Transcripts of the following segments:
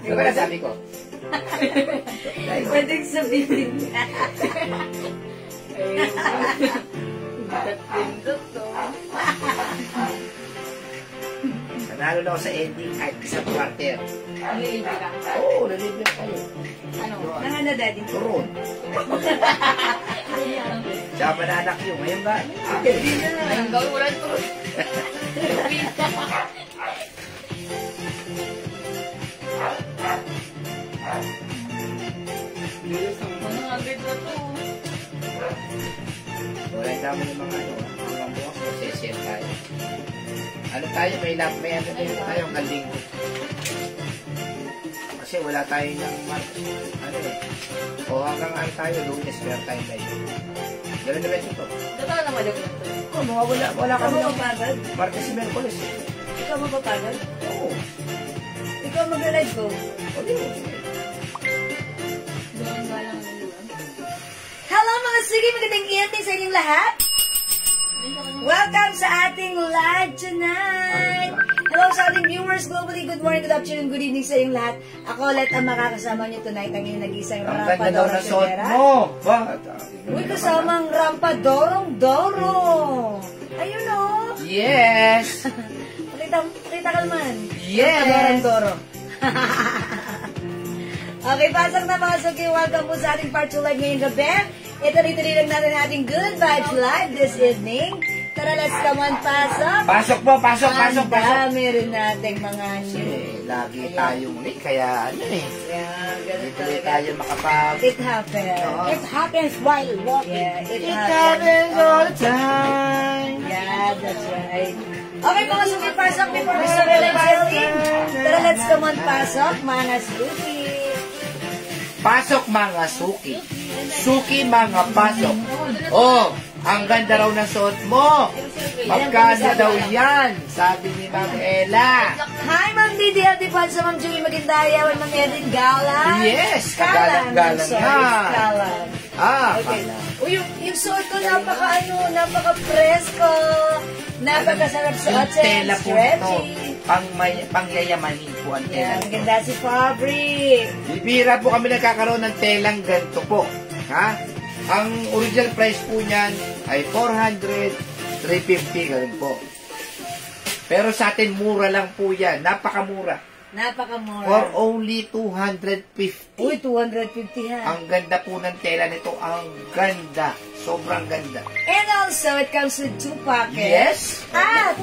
Ano ba nasabi ko? Pwedeng sabihin. Nanalo na ako sa ending kahit isang quarter. Nalilibre ka? Oo, nalilibre kayo. Ano? Nang ano, daddy? Turon. Tsaka mananak yun. Ngayon ba? Hindi na. Ngayon gawin mo lang ito. Ano nga grade na to? Wala tama yung mga ano. Mga bukas na session tayo. Ano tayo? May ano tayo ang kalinggo. Kasi wala tayo ng ano eh. O hanggang ano tayo, Lunes, meron tayo na yun. Gano'n na rin ito. Totoo naman yung ganito. Oo, mga wala Ikaw kami ng mapapagod? Martes y Merkulis eh. Ikaw mapapagod? Oo. Ikaw mag-live ko? O di mo. Doon ba lang naliwan? Hello mga sige, magandang evening sa inyong lahat. Welcome sa ating live tonight. Hello sa ating viewers globally. Good morning, good afternoon, good evening sa inyong lahat. Ako ulit ang makakasama niyo tonight ang inyong nag-isang Ang ganda daw Rampadora na suot Chidera. mo. Ba? Uy, kasamang Rampadorong Doro. Ayun o. Yes. Pakita ka naman. Yes. Rampadorong Doro. Okay, pasok na pasok yung welcome po sa ating part 2 live ngayong gabi. Ituloy-tuloy lang natin ating Good Vibes Live this evening. Tara, let's come on, pasok. Pasok po, pasok. Ang dami rin nating mga new. Kasi lagi tayong late, kaya ano eh. Yeah, ganun Dito ulit talaga. tayo makapag... It happens. Oo. It happens while walking. Yeah, it It happens. happens all the time. Yeah, that's right. Okay, mga suki, pasok before we start our live stream. Tara, let's come on, pasok, mga suki. Pasok mga suki. Suki mga pasok. Oh, ang ganda raw ng suot mo. Magkano daw yan? Sabi ni Ma'am Ella. Hi, Ma'am Didi, Healthy Fun sa Ma'am Julie Magindaya, with Ma'am Edith Galan. Yes, Galan. kagalang-galang Sorry, yan. Galan. Okay. Pala. Uy, yung suot ko napaka-presko. Napakasarap Yung suotin. tela po ito, Stretchy. pangyayamanin po ang tela Yeah, nito. maganda si Fabric. Bibira po kami nagkakaroon ng telang ganito po. Ha? Ang original price po niyan ay 400, 350, ganun po. Pero sa atin, mura lang po yan. Napakamura. Napakamura. For only 250. Uy, 250 ha. Ang ganda po ng tela nito. Ang ganda. Sobrang ganda. And also, it comes with 2 pockets. Yes. At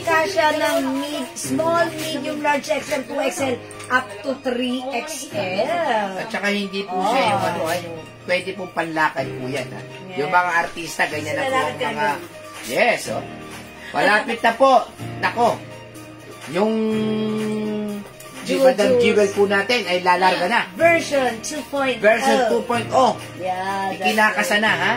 kasya ng small, medium, large XL, 2XL, up to 3XL. At saka hindi po siya yung ano, yung pwede pong panlakad po yan. Ha? Yung mga artista, ganyan na po ang mga... Yes, oh. Malapit na po. Nako. Yung... Madam Jewel po natin ay lalarga na. Version 2.0. Version 2.0. Yeah, that's Ikinakasa na, ha?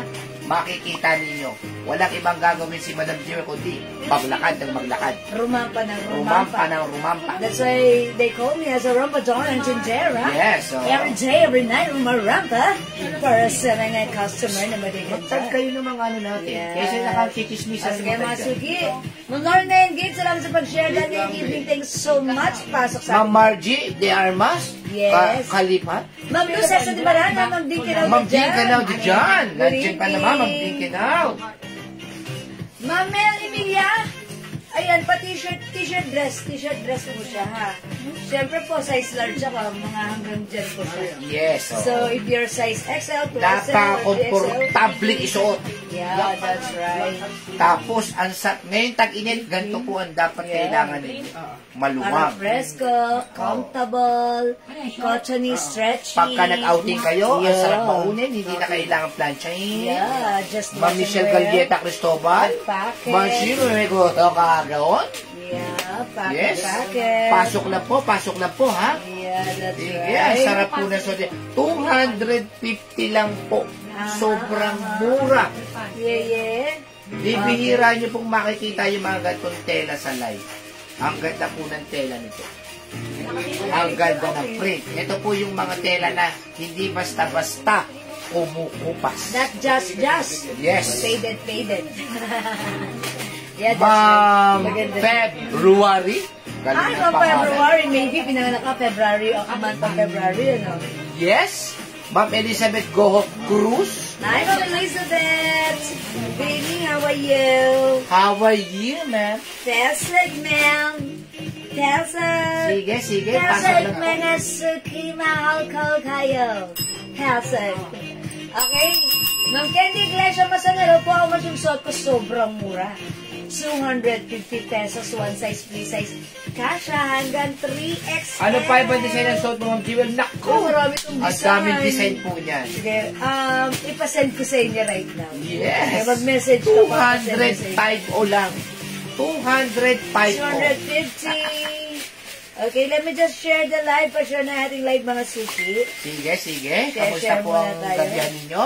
Makikita ninyo. Walang ibang gagawin si Madam Jewel kundi maglakad ng maglakad. Rumampa ng Rumampa ng rumampa. That's why they call me as a Rampadora and Tindera. Yes, oh. Every day, every night, rumarampa para sa mga customer na Magtag madiganda. kayo ng mga ano natin. Yeah. Kaysa nakakikismisan Sige, mga sugi. Manor na yung gigs. Salamat sa pag-share dahil yung evening. Thanks so much. Pasok sa Ma'am Margie, de Armas, Yes. Kalipat. Ma'am Lucas sa Dibarana, Ma'am Dinkinao Ma'am Dinkinao di dyan. Good Nandiyan pa naman, Ma'am evening. Dinkinao. Ma'am Mel Emilia. Ayan, pa t-shirt dress po siya, ha. Siyempre po, size large ako, mga hanggang dyan po siya. Yes. So, if you're size XL, 2XL, or 3XL, Napaka-komportable isuot. yeah, that's right. Tapos, ngayon tag-init, ganito po ang dapat kailangan ninyo. Para Maluwag. fresco, comfortable, cottony, stretchy. Pagka nag-outing kayo, ang Yeah. sarap maunin, hindi na kailangan planchahin. Yeah, just Ma'am Michelle Galdieta Cristobal. Packet. Ma'am Shiro, may gusto ka gawin? Yeah, packet, Yes. packet. Pasok na po, ha? Yeah, that's Sige, right. ang sarap po na suot. 250 lang po. Sobrang mura. Yeah. Bibihira niyo pong makikita yung mga gantong tela sa live. Ang ganda po ng tela nito. Ang ganda ng print. Ito po yung mga tela na hindi basta-basta kumukupas. Not just. Yes. Faded. Yeah, that's Ma'am right. Maganda. February. Galing Ay, ng no, pangalan. February. Maybe pinanganak ka February o month of February, ano? Yes. Ma'am Elizabeth Goho Cruz. Hi, Ma'am Elizabeth. Baby, how are you? How are you, ma'am? Tesad, ma'am. Tesad. Sige, pasok Tesad, lang ako. mga suki, mahal ko kayo. Tesad. Okay? Ma'am Candy Iglesia, masanalo po ako yung suot ko sobrang mura. 250 pesos, one size, free size. Kasha hanggang 3XL. Ano pa yung design ng suot mo, Ma'am Jewel? Oh, Naku! marami itong Ang design. daming design po niyan. Sige, ipasend ko sa inyo right now. Yes. Okay, mag-message ko pa. 205 o lang. 205 o. 250. Okay, let me just share the live. Pa-share na ating live, mga suki. Sige. Kamusta Share po ang muna tayo. gabihan ninyo?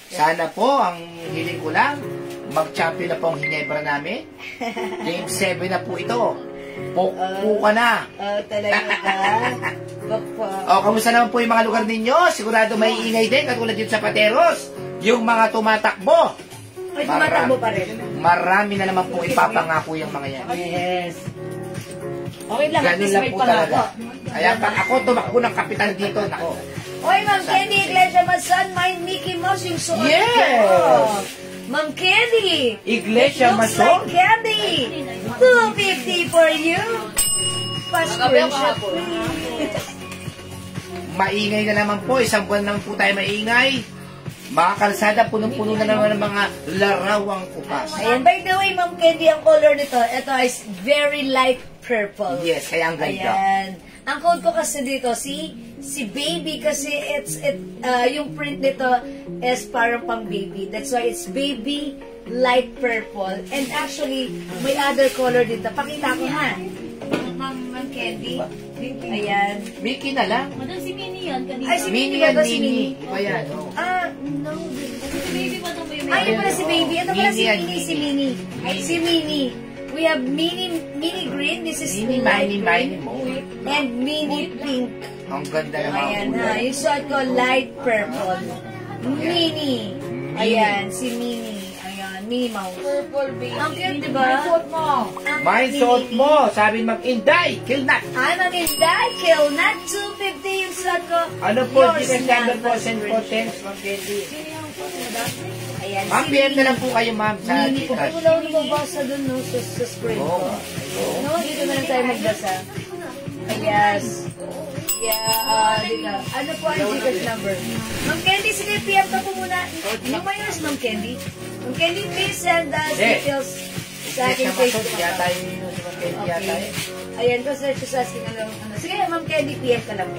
Sana po, ang hiling ko lang, mag-champion na po ang Ginebra namin. Game 7 na po ito. Pukpo ka na. Talaga ba? O, kamusta naman po yung mga lugar ninyo? Sigurado may ingay din, katulad dito sa Pateros. Yung mga tumatakbo. Ay, tumatakbo pa rin. Marami na naman po ipapangako yung mga yan. Yes. Okay lang, at Ganun least lang may po talaga. pangako. Kaya pag ako tumakbo ng kapitan dito, nako. Oy, Ma'am Candy Iglesia, masan may Mickey Mouse yung suot Yes! ko. Ma'am Candy! Iglesia Looks Mason. like candy! 250 for you! Pa-screenshot, please. Maingay na naman po. Isang buwan naman po tayo maingay. Mga kalsada, punong-puno na naman ng mga larawang kupas. Ayan, by the way, Ma'am Candy, ang color nito, ito is very light purple. Yes, kaya ang ganda. Ayan. Ang code ko kasi dito, si baby kasi yung print nito is parang pang baby. That's why it's baby light purple. And actually, may other color dito. Pakita ko ha. Ma'am Candy. Ayan. Mickey na lang. Madam, si Minnie yan kanina. Ay, si Mini Minnie yan, ba si mini. Minnie? Iba yan, oh. No. Si baby pa ito yung Ay, yun pala si baby. Ito pala si Minnie yan, Minnie, si Minnie. Minnie. Si Minnie. We have mini green. This is Mini, light mini green. mo. And mini pink. Ang ganda ng mga Ayan kulay. ha. Yung suot ko, light purple. Mini. Ayan, si Mini. Ayan, Minnie Mouse. Purple baby. Ang cute, diba? May suot mo. Ang Mind mini suot pink. mo. Sabi mag Inday, kill not. I'm an Inday Kill. Not 250 yung suot ko. Ano po, Yours Gcash na, number po, but send po, screenshot. thanks, Ma'am Candy. Ayan, Ma'am, si PM na Mini. lang po kayo, ma'am, sa Mini po. Gcash. Wala ko lumabasa dun, no, sa screen ko. Oh. No, dito na lang tayo magbasa. Yes. Yeah, dito. Ano po ang Gcash number? Ma'am Candy, sige, PM ka po muna. Yung ba yun, Ma'am Candy? Ma'am Candy, please send us details sa aking Facebook Yata account. yung si Ma'am Candy yata. Okay. Ayan, kasi she's asking ano. Sige, Ma'am Candy, PM ka lang po.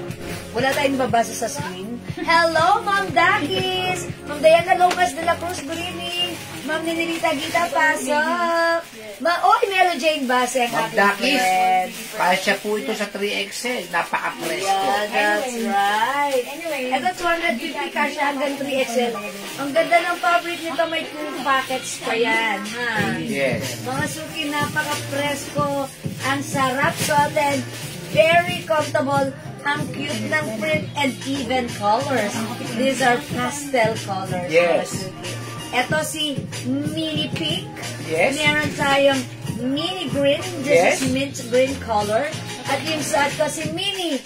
Wala tayong babasa sa screen. Hello, Ma'am Dakis! Ma'am Diana Lopez de la Cruz, good evening. Ma'am Ninilita Gita, pasok. Oy, Melo Jane Base, ang Ma'am aking Dakis, friend. kasya po ito sa 3XL. Napaka-presko. Yeah, that's right. Ito, 250 kasha hanggang 3XL. Ang ganda ng fabric nito, may 2 packets pa yan, ha? Yes. Mga suki, napaka-presko. Ang sarap suotin. Very comfortable. Ang cute ng print and even colors. These are pastel colors. Yes. mga suki. Ito si Mini Pink. Yes. Meron tayong Mini Green. Yes. This is mint green color. At yung suot ko si Mini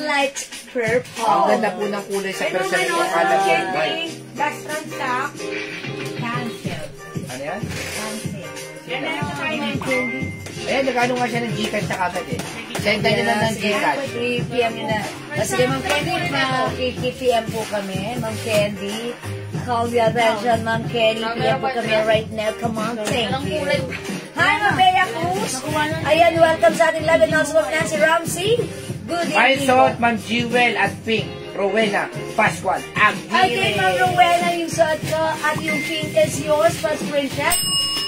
Light Purple. Ang ganda po ng kulay sa personal ko. Kala ko, white. Bastard stock. Cancel. Ano yan? Cancel. Yan na yung Ayan, nagano nga siya ng Gcash na kagad eh. Sendan nyo lang ng Gcash. 3 p.m. yun na. Sige, Ma'am Candy, PM po kami. Ma'am Candy, call your attention, Ma'am Candy. PM po kami right now. Come on, thank you. Hi, Ma'am Bea Cruz. Ayan, welcome sa ating live announcement na si Ramsey. Good May evening suot, po. Ma'am Jewel at Pink. Rowena, Pascual, Okay, Ma'am Aguirre. Rowena, yung suot ko at yung pink is yours. First screenshot.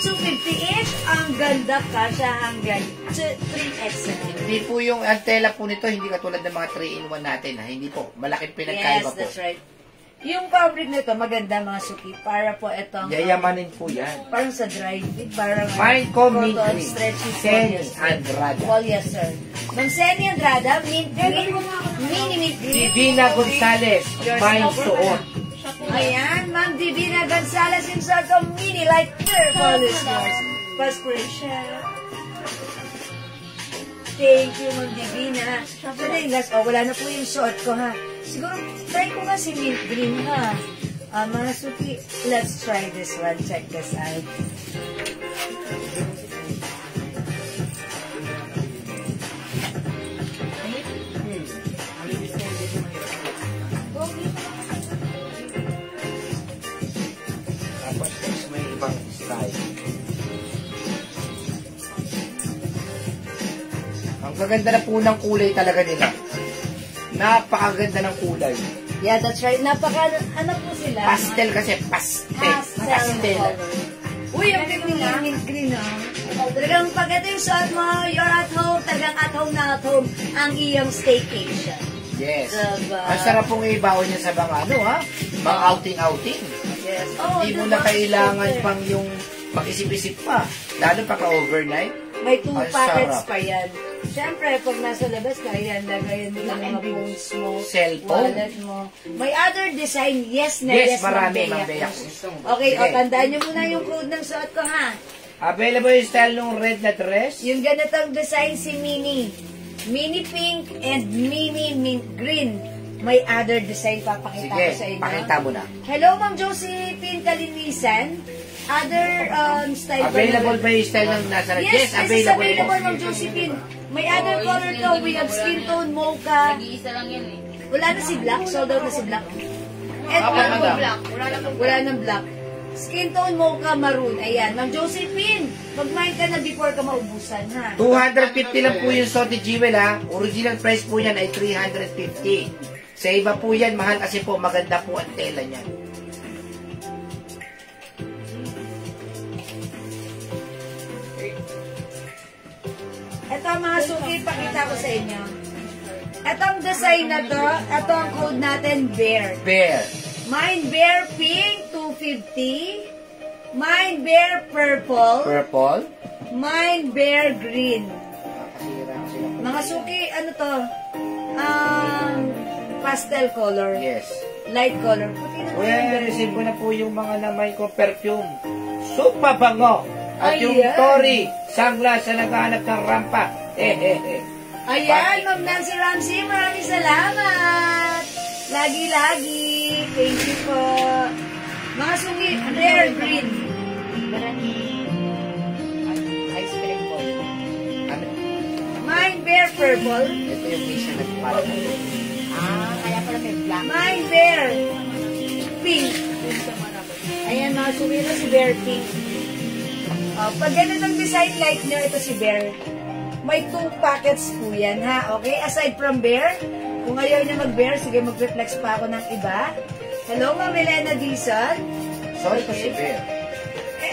250 each. Ang ganda ka siya hanggang 3X. Hindi po yung antela po nito, hindi katulad ng mga 3-in-1 natin. Ha? Hindi po. Malaking pinagkaiba Yes, po. that's right. Yung fabric nito, maganda mga suki. Para po itong... Yayamanin po yan. Parang sa dry fit. Parang... Fine coming cotton, green. stretchy Senny polyester. Andrada. Polyester. Ma'am Senny Andrada, mint green, mini mint green. Divina Gonzalez, may suot. Ayan, Ma'am Divina Gonzalez, yung sa mini light purple is yours. pa-screenshot. Thank you, Ma'am Divina. Siyempre, guys, wala na po yung suot ko, ha. Siguro, try ko nga si mint green, ha. Mga suki, let's try this one. Check this out. Tapos, may ibang style. Ang gaganda na po ng kulay talaga nila. Napakaganda ng kulay. Yeah, that's right. Ano po sila? Pastel kasi, pastel. Pastel color. Uy, ang ganda ng mint green, ha? Talagang pag ito yung suot mo, you're at home, talagang at home na at home ang iyong staycation. Yes. Diba? Ang sarap pong ibaon niya sa mga ano, ha? Mga outing-outing. Yes. Hindi mo na kailangan pang yung pag-isip-isip pa. Lalo pagka overnight. May 2 Ang packets sarap. pa yan. Siyempre, pag nasa labas ka, yan, lagayan mo ng mga phones mo, Cellphone. wallet mo. May other design, yes na Yes, yes, marami, Ma'am Ma'am Bea. Bea. Okay, Sige. tandaan niyo muna yung code ng suot ko, ha? Available yung style ng red na dress. Yung ganitong design si Mini. Mini pink and mini mint green. May other design papakita ko sa Sige, inyo. pakita mo na. Hello, Ma'am Josephine Kalinisan. Other style ba Available na- ba yung style ng nasa red? Yes, this is available, po. Ma'am Josephine. May other color to. We have skin tone, mocha. Nag-iisa lang yan eh. Wala na si black. Sold out na si black. And Apa, madam? Black. Wala lang wala nang black. Skin tone, mocha, maroon. Ayan. Ma'am Josephine, mag-mind ka na before ka maubusan, ha? 250 lang po yung Sote Jewel, ha. Original price po yan ay 350. Sa iba po yan, mahal kasi po maganda po ang tela niyan. Ito mga suki, pakita ko sa inyo. Itong design na to, ito ang code natin, Bear. Bear. Mine Bear Pink, 250. Mine Bear Purple. Purple. Mine Bear Green. Nakakasira ko sila. Mga suki, ano to? Pastel color. Yes. Light color. Puti na Well, receive ko na po yung mga namay ko perfume. Super bango. At yung Ayan. Tory, sunglass na naghahanap ng rampa. Ayan, Ma'am Nancy Ramsey, maraming salamat. Lagi-lagi. Thank you po. Mga suki, rare green. ice cream po. Ano? Mine Bear Purple. Ito yung visa nagpala. Kaya pala may black. Mine Bear Pink. Ayan, mga suki na si Bear Pink. Pag ganitong design like nyo, ito si Bear. May 2 packets po yan, ha? Okay? Aside from Bear, kung ayaw niya mag-Bear, sige, mag-reflex pa ako ng iba. Hello, Ma'am Elena Dizon. Sorry kasi Bear.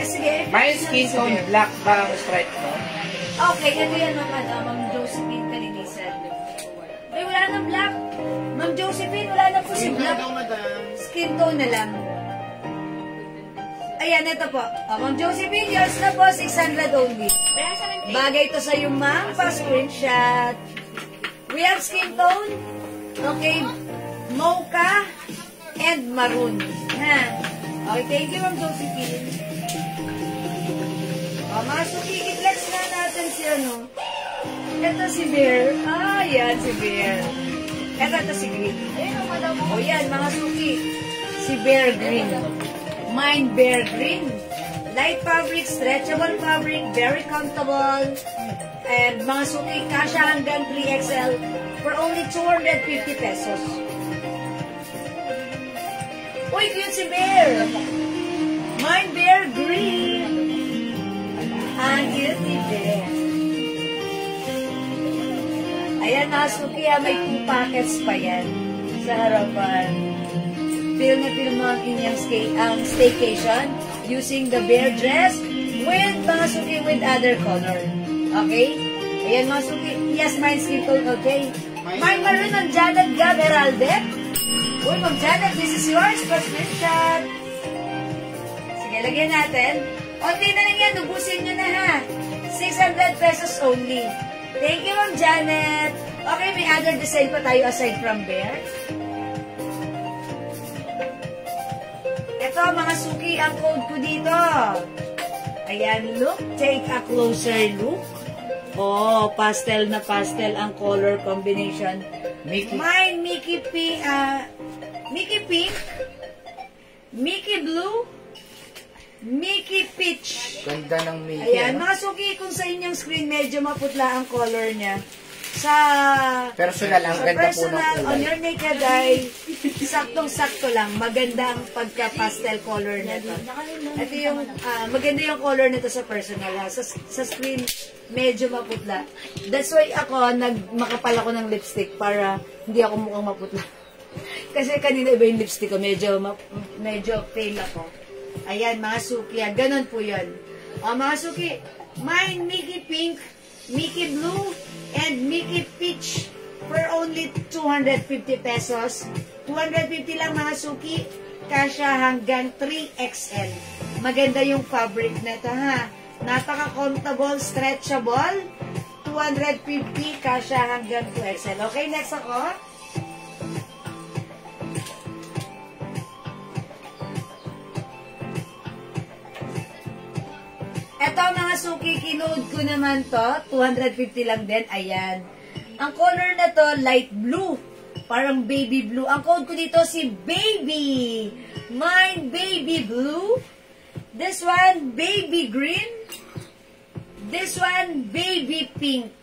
Sige. My skin tone black ba ang stripe mo? Okay, ano yan, Ma'am Josephine Kalinisan. Ay, wala nang black. Ma'am Josephine, wala na po si black. Skin tone na lang. Ayan, ito po. Ma'am Josephine, yours na po, 600 only. Kaya sa akin, Bagay to sa yung ma'am, pa-screenshot. We have skin tone, okay, mocha, and maroon. Ha? Okay, thank you, Ma'am Josephine. Mga suki, i-flex na natin si ano. Ito si Bear. Yan si Bear. Ito si Green. ayun ang madam mo. Yan, mga suki. Si Bear Green. Mine Bear Green. Light fabric, stretchable fabric, very comfortable. And mga suki, kasha hanggang 3XL for only 250 pesos. Uy, cute si Bear! Mine Bear Green! Ang cute ni Bear. Ayan, mga suki, may 2 packets pa yan sa harapan. Feel na feel mo ang inyong staycation using the Bear dress with mga suki with other color. Okay? Ayan mga suki. Yes, mine skin tone, okay? Mine maroon ng Janet Gab Heralde. Uy, Ma'am Janet, this is yours. Screenshot. Sige, lagyan natin. Onti na lang yan. Ubusin nyo na ha. 600 pesos only. Thank you, Ma'am Janet. Okay, may other design pa tayo aside from Bear. Ito, mga suki, ang code ko dito. Ayan, look. Take a closer look. Oh, pastel na pastel ang color combination. Mickey. Mine, Mickey Pink, Mickey Blue, Mickey Peach. Ganda ng Mickey. Ayan, ano? mga suki, kung sa inyong screen medyo maputla ang color niya. Sa Personal, ang ganda po ng personal, on kulay. your naked eye, saktong-sakto lang. Maganda ang pagka-pastel color nito. Ito yung, maganda yung color nito sa personal. Ha. Sa screen, medyo maputla. That's why ako, makapal ako ng lipstick para hindi ako mukhang maputla. Kasi kanina iba yung lipstick ko, medyo pale ako. Ayan, mga suki, ganun po yun. Mga suki, mine, Mickey Pink, Mickey Blue, and Mickey Peach for only 250 pesos. 250 lang mga suki, kasya hanggang 3XL. Maganda yung fabric nito ha. Napaka-comfortable, stretchable. 250, kasya hanggang 2XL. Okay, next ako. Ito mga suki, kinood ko naman to. 250 lang din. Ayan. Ang color na to, light blue. Parang baby blue. Ang code ko dito si Baby. Mine, Baby Blue. This one, Baby Green. This one, Baby Pink.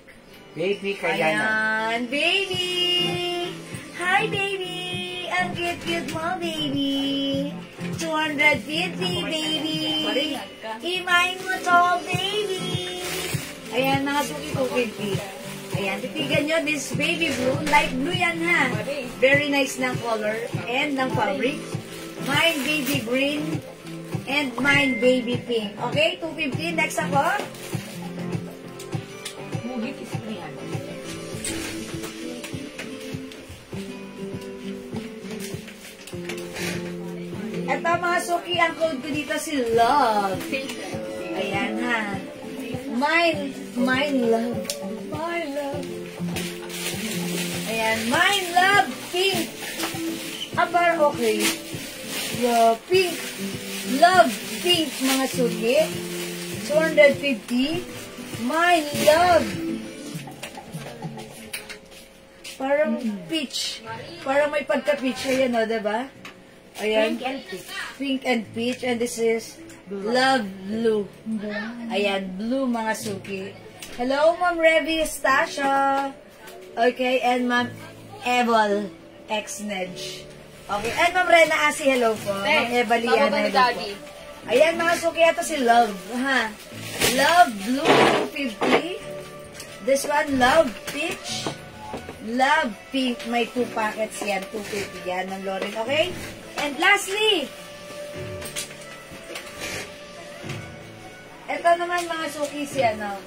Baby, kaya na. Ayan, baby. Hi, baby. Ang cute-cute mo, baby. 250, baby. Imayin mo to, baby. Ayan, mga suki 250. Ayan, titigan nyo, this baby blue. Light blue yan, ha. Very nice ng color and ng fabric. Mine, baby green. And mine, baby pink. Okay, 250. Next ako. Mugit is 300. Ito mga suki, ang code ko dito si Love. Ayan ha. Mine love. My love. Ayan, mine love pink. Abar okay. Yeah, pink. Love pink mga suki. 250. Mine love. Parang peach. Parang may pagka-peach. Ayan o, diba? Ayan. Pink and peach. Pink and peach. And this is love blue. Ayan, blue mga suki. Hello, Ma'am Revy Stasha. Okay, and Ma'am Eval X-Nedge. Okay, and Ma'am Rena Asi, hello po. Ma'am Eva Liana, hello po. Ayan mga suki, ito si Love. Ha? Love blue, 250. This one, love peach. Love pink. May 2 packets yan. 250 yan ng Lauren. Okay? And lastly, ito naman mga suki si ano,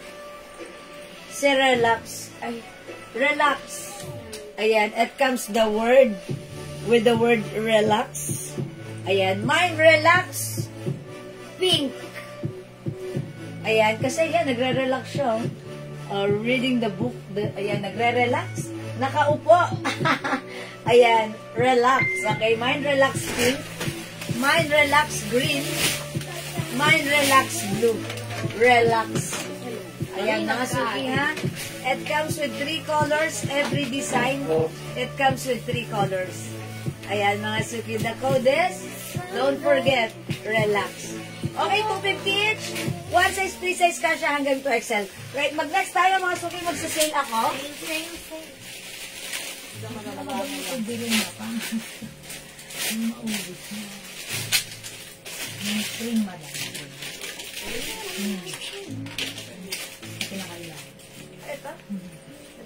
si Relax. Ay, Relax. Ayan, it comes the word with the word relax. Ayan, mine relax pink. Ayan, kasi yan, nagre-relax siya. Reading the book. Ayan, nagre-relax. Nakaupo. Ayan, relax. Okay, mine relax pink. Mine relax green. Mine relax blue. Relax. Ayan, mga suki ha. It comes with 3 colors. Every design, it comes with 3 colors. Ayan, mga suki. The code is, don't forget, relax. Okay, 250 each. 1 size, 3 size kasha hanggang 2XL. Right, mag-next tayo mga suki. Magsasale ako. Bilhin na pa. Maubos na. Yung cream madam. Pinakailan. Ito?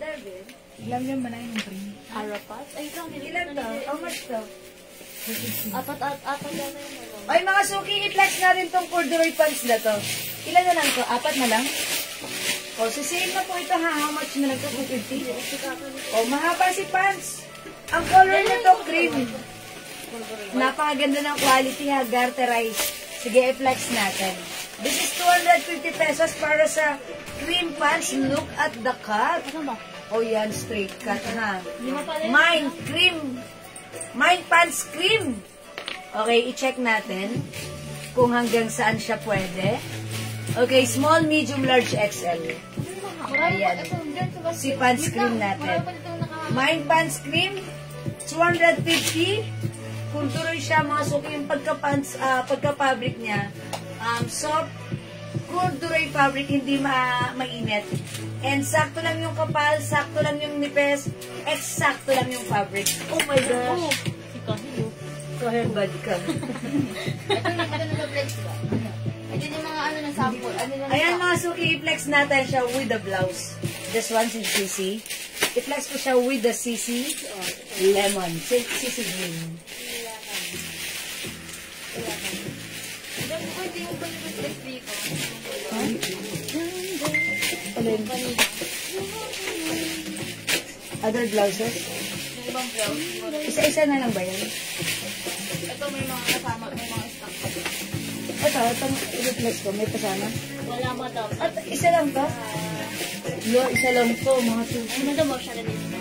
David? Ilang yan ba na yung cream? Arapat? Ay, ito. Ilan to? How much to? Apat yan na yung Ay, mga suki, i-flex na rin tong corduroy pants na to. Ilan na lang to? 4 na lang? O, sisale na po ito ha. How much na lang to? 250? O, mahaba si pants. Ang color nito, cream. Napakaganda ng quality ha. Garterize. Sige, i-flex natin. This is 250 pesos para sa cream pants. Look at the cut. O, yan, straight cut ha. Mine, cream. Mine pants cream. Okay, i-check natin kung hanggang saan siya pwede. Okay, small, medium, large, XL. Ayan. Si pants cream natin. Mine pants cream, 250. Kung tuloy siya, mga suki, yung pagka-fabric niya, soft, corduroy fabric, hindi mainit. And sakto lang yung kapal, sakto lang yung nipes, eksakto lang yung fabric. Oh my gosh. Si Kahilo. Kahembad ka. Ito nag-flex ba? Ito yung mga ano ng sample. Ayan mga suki, i-flex natin siya with the blouse. This one's in CC. I-flex ko siya with the CC lemon. CC green. Hindi mo ba yung flex dito? Alin? Other blouses? Yung ibang blouse. Isa-isa na lang ba yan? Ito may mga kasama, may mga stock. Itong i-flex ko, may kasama? Wala mo daw. At isa lang to? Yo, isa lang to, mga suki. Ano daw mo siya na dito?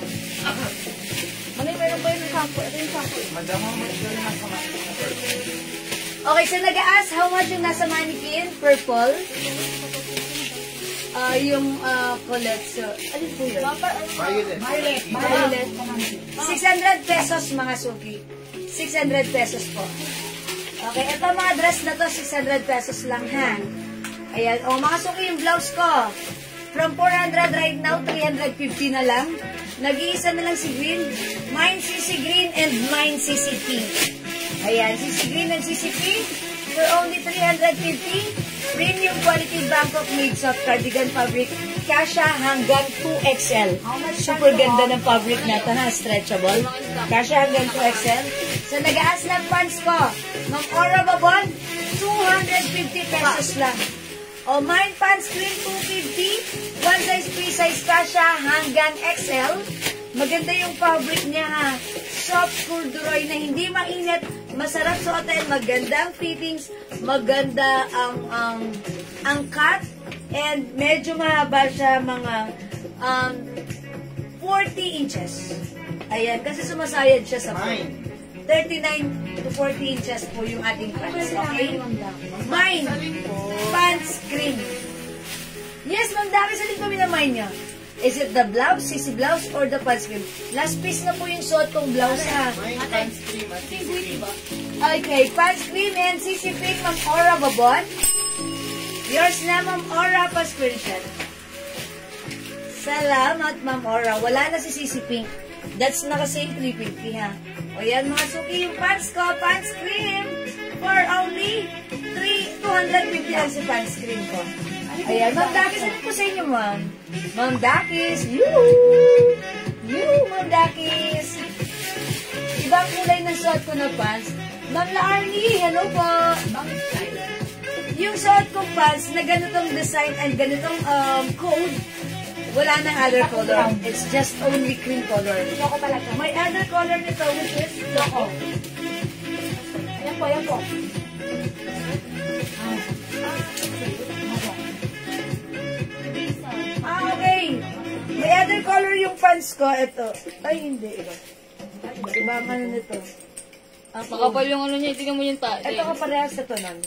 Meron ba yung sample? Ito yung sample. Okay, so nag-ask how much yung nasa mannequin? Purple. Yung colette. So, alin po yun? Violet. Violet. 600 pesos mga suki. 600 pesos po. Okay, ito mga dress na to, 600 pesos lang ha. Ayan, mga suki yung blouse ko. From 400 right now, 350 na lang. Nag-iisa na lang si Green. Mine CC Green and mine CC Pink. Ayan, CC Green and CC Pink for only 350. Premium quality Bangkok made soft cardigan fabric. Kasha hanggang 2XL. Super ganda ng fabric na ito ha, stretchable. Kasha hanggang 2XL. So nag-aas lang pants ko. Ng Aura Babon, 250 pesos lang. Mine pants cream 250. One size, free size kasha hanggang XL. Maganda yung fabric niya ha. Soft corduroy na hindi mainit. Masarap suotin, magandang fittings, maganda ang cut, and medyo mahaba siya, mga 40 inches. Ayan, kasi sumasayad siya sa foot. 39 to 40 inches po yung ating pants. Okay? Mine, pants cream. Yes, Ma'am Daki, salin kami na mine niya. Is it the blouse, CC blouse, or the pants cream? Last piece na po yung suot kong blouse ha. Pants cream at CC ba? Okay, pants cream and CC pink, Ma'am Aura Babon. Yours na, Ma'am Aura, pa-screenshot. Salamat, Ma'am Aura. Wala na si CC pink. That's naka-sale 350 ha. O yan mga suki, yung pants ko, pants cream, for only 250 lang si pants cream ko. Ayan, Ma'am Dakis, ano po sa inyo, Ma'am? Ma'am Dakis, Ma'am Dakis. Ibang kulay ng suot ko na pants. Ma'am Laarni, hello po. Yung suot kong pants na ganitong design and ganitong code, wala nang other color. It's just only cream color. Choco talaga. May other color nito, which is choco. Yan po, yan po. Okay. May other color yung pants ko. Ito. Ay, hindi. Iba ang ano nito. Makapal yung ano niya, tingnan mo yung Ito ka parehas sa to nun.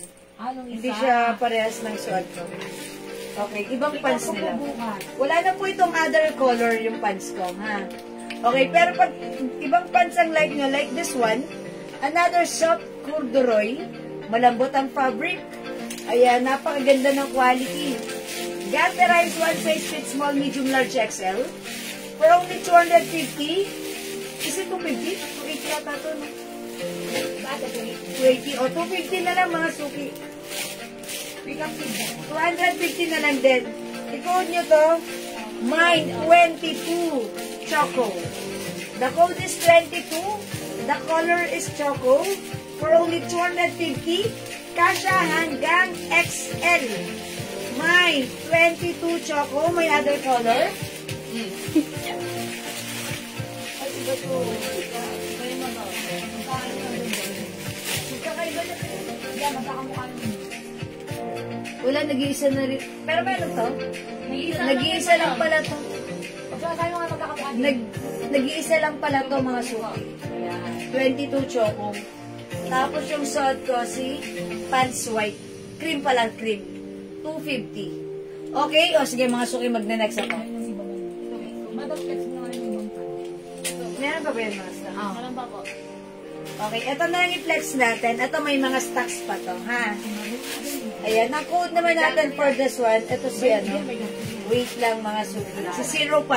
Hindi siya parehas ng suot ko. Okay, ibang pants nila. Wala na po itong other color yung pants ko, ha? Okay, pero pag ibang pants ang like nyo, like this one, another soft corduroy, malambot ang fabric. Ayan, napakaganda ng quality. Ganterize one size fit small, medium, large, XL. For only 250. Is it 250? 280 yata ito, no? 280. O, 250 na lang mga suki. 250 na lang din. I-code nyo to. Mine, 22. Choco. The code is 22. The color is Choco. For only 250. Kasha hanggang XL. Mine, 22 Choco. May other color? Wala, nag-iisa na rin. Pero meron to? Nag-iisa lang pala to. Nag-iisa lang pala to mga suki. 22 choco. Tapos yung suot ko si pants white. Cream pala, cream. 250. Okay? O sige mga suki, magna-next ako. Madam Flex na nga yung ibang pan. Meron pa ba yun mga stocks? Meron pa po. Okay, ito na lang i-flex natin. Ito may mga stocks pa to, ha? Ayan, ang code naman natin for this one, ito si ano, wait lang mga suki. Si 05.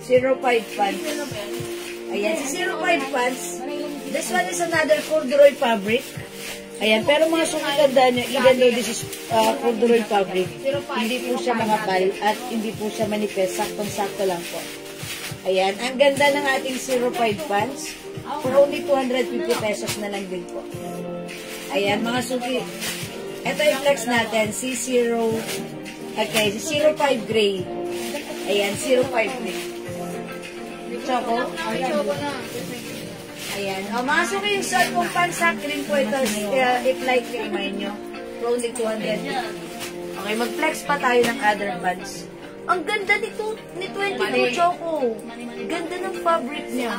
05 pants. Ayan, si 05 pants. This one is another corduroy fabric. Ayan, pero mga suki, tandaan nyo, even though this is corduroy fabric, hindi po siya makapal at hindi po siya manipis. Saktong-sakto lang po. Ayan, ang ganda ng ating 05 pants. For only 250 pesos na lang din po. Ayan, mga suki. Ito yung flex natin, si 05 gray. Ayan, 05 gray. Choco. Choco na. Ayan. O, mga suki, yung suot kong pansak rin po ito. If like remind nyo, for only 200. Okay, mag-flex pa tayo ng other pants. Ang ganda nito, ni 22 Choco. Ganda ng fabric niya.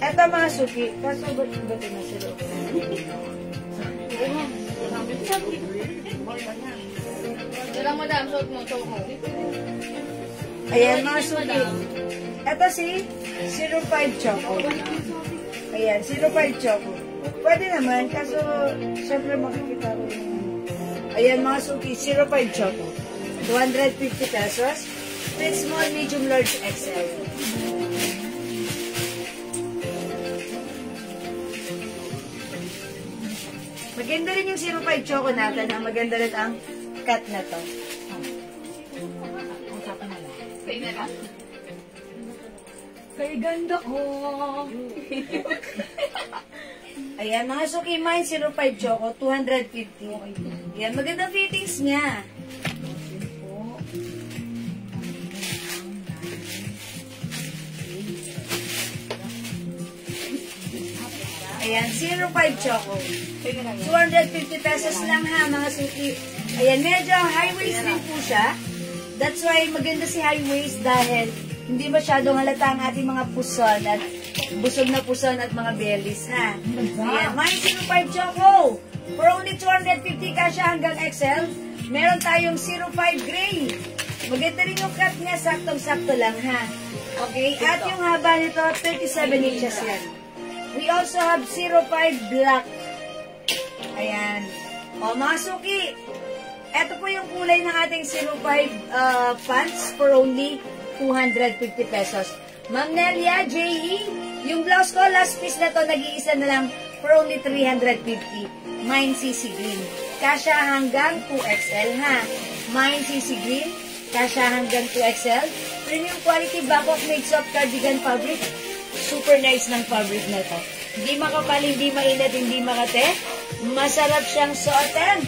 Eto mga suki, kaso ba't na sila? Dalang madam, suot mo, Choco. Ayan mga suki. Eto si 05 Choco. Ayan, 05 Choco. Pwede naman, kaso syempre makikita ko yung... Ayan mga suki, 05 Choco. 250 pesos. With small, medium, large, XL. Maganda rin yung 05 Choco natin. Maganda rin ang cut na to. Kay ganda ko. Ayan, mga suki mine, 05 Choco, 250. Ayan, magandang fittings niya. Ayan, 05 Choco. 250 pesos lang ha, mga suki. Ayan, medyo high waist din po siya. That's why maganda si high waist dahil hindi masyadong halata ang ating mga puson at busog na puson at mga bellies ha. Ayan, mine 05 Choco. For only 250 ka siya hanggang XL. Meron tayong 05 gray. Maganda rin yung cut niya, saktong-sakto lang ha. Okay, at yung haba nito, 37 inches yan. We also have 05 black. Ayan. O, mga suki, ito po yung kulay ng ating 05 pants for only 250 pesos. Ma'am Nelia, J.E., yung blouse ko, last piece na to, nag-iisa na lang for only 350. Mine CC Green. Kasha hanggang 2XL, ha? Mine CC Green. Kasha hanggang 2XL. Premium quality Bangkok made soft cardigan fabric. Super nice ng fabric na to. Hindi makapal, hindi mainit, hindi makate. Masarap siyang suotin.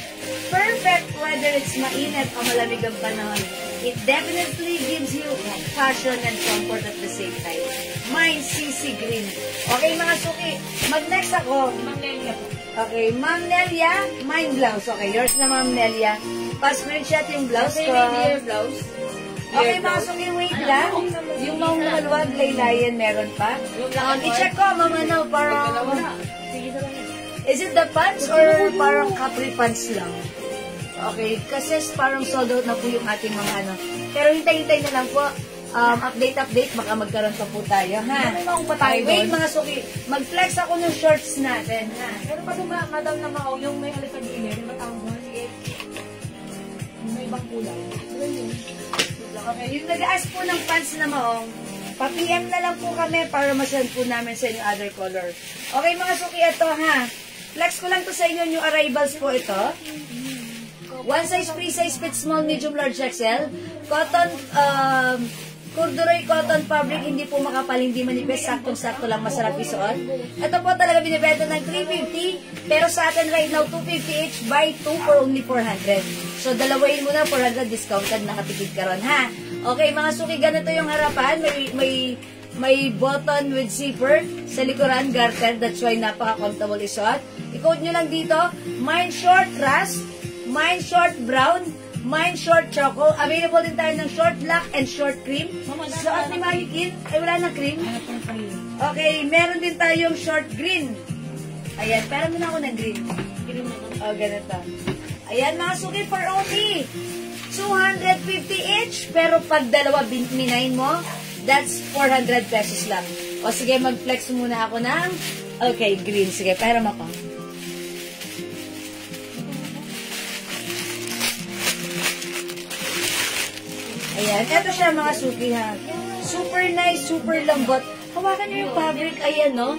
Perfect whether it's mainit o malamig ang panahon. It definitely gives you fashion and comfort at the same time. Mine, CC Green. Okay, mga suki. Mag-next ako. Ma'am Nelia po. Okay, Ma'am Nelia, mine blouse. Okay, yours na Ma'am Nelia. Pa-screenshot yung blouse ko. Blouse. Okay, mga suki, wait lang. Yung mga maluwag, laylayan, meron pa. I-check ko, mamanaw, parang... Is it the pants or parang capri pants lang? Okay, kasi parang sold out na po yung ating mga ano. Pero hintay-hintay na lang po. Update, baka magkaroon pa po tayo, ha? Okay, wait, mga suki. Mag-flex ako ng shorts natin, ha? Pero pa madam na mao, yung may alis sa gilid, yung matawag mo, yung may ibang kulay. Okay, yung nag-ask po ng pants na maong, pa-PM na lang po kami para masend po namin sa inyo other color. Okay, mga suki, ito, ha? Flex ko lang to sa inyo yung arrivals po ito. One size, free size, fit small, medium, large, XL. Cotton, corduroy cotton fabric, hindi po makapal, hindi manipis, saktong-sakto lang, masarap isuot. Ito po talaga binibenta ng 350, pero sa atin right now, 250 each, buy 2 for only 400. So, dalawain mo na, 400 discounted, nakatipid ka ron, ha? Okay, mga suki, ganito yung harapan, may button with zipper, sa likuran, garter, that's why napaka-comfortable isuot. I-code nyo lang dito, mine short rust, mine short brown, mine short choco. Available din tayo ng short black and short cream. Suot ni Malikin. Ay, wala na cream. Okay, meron din tayong short green. Ayan, pero muna ako ng green. Green na lang. O, ganito. Ayan, mga suki for only 250 each. Pero pag dalawa minayin mo, that's 400 pesos lang. O sige, mag-flex muna ako ng, okay, green. Sige, pero ako. Ayan, eto siya mga suki ha. Super nice, super lambot. Hawakan niyo yung fabric, ayan no.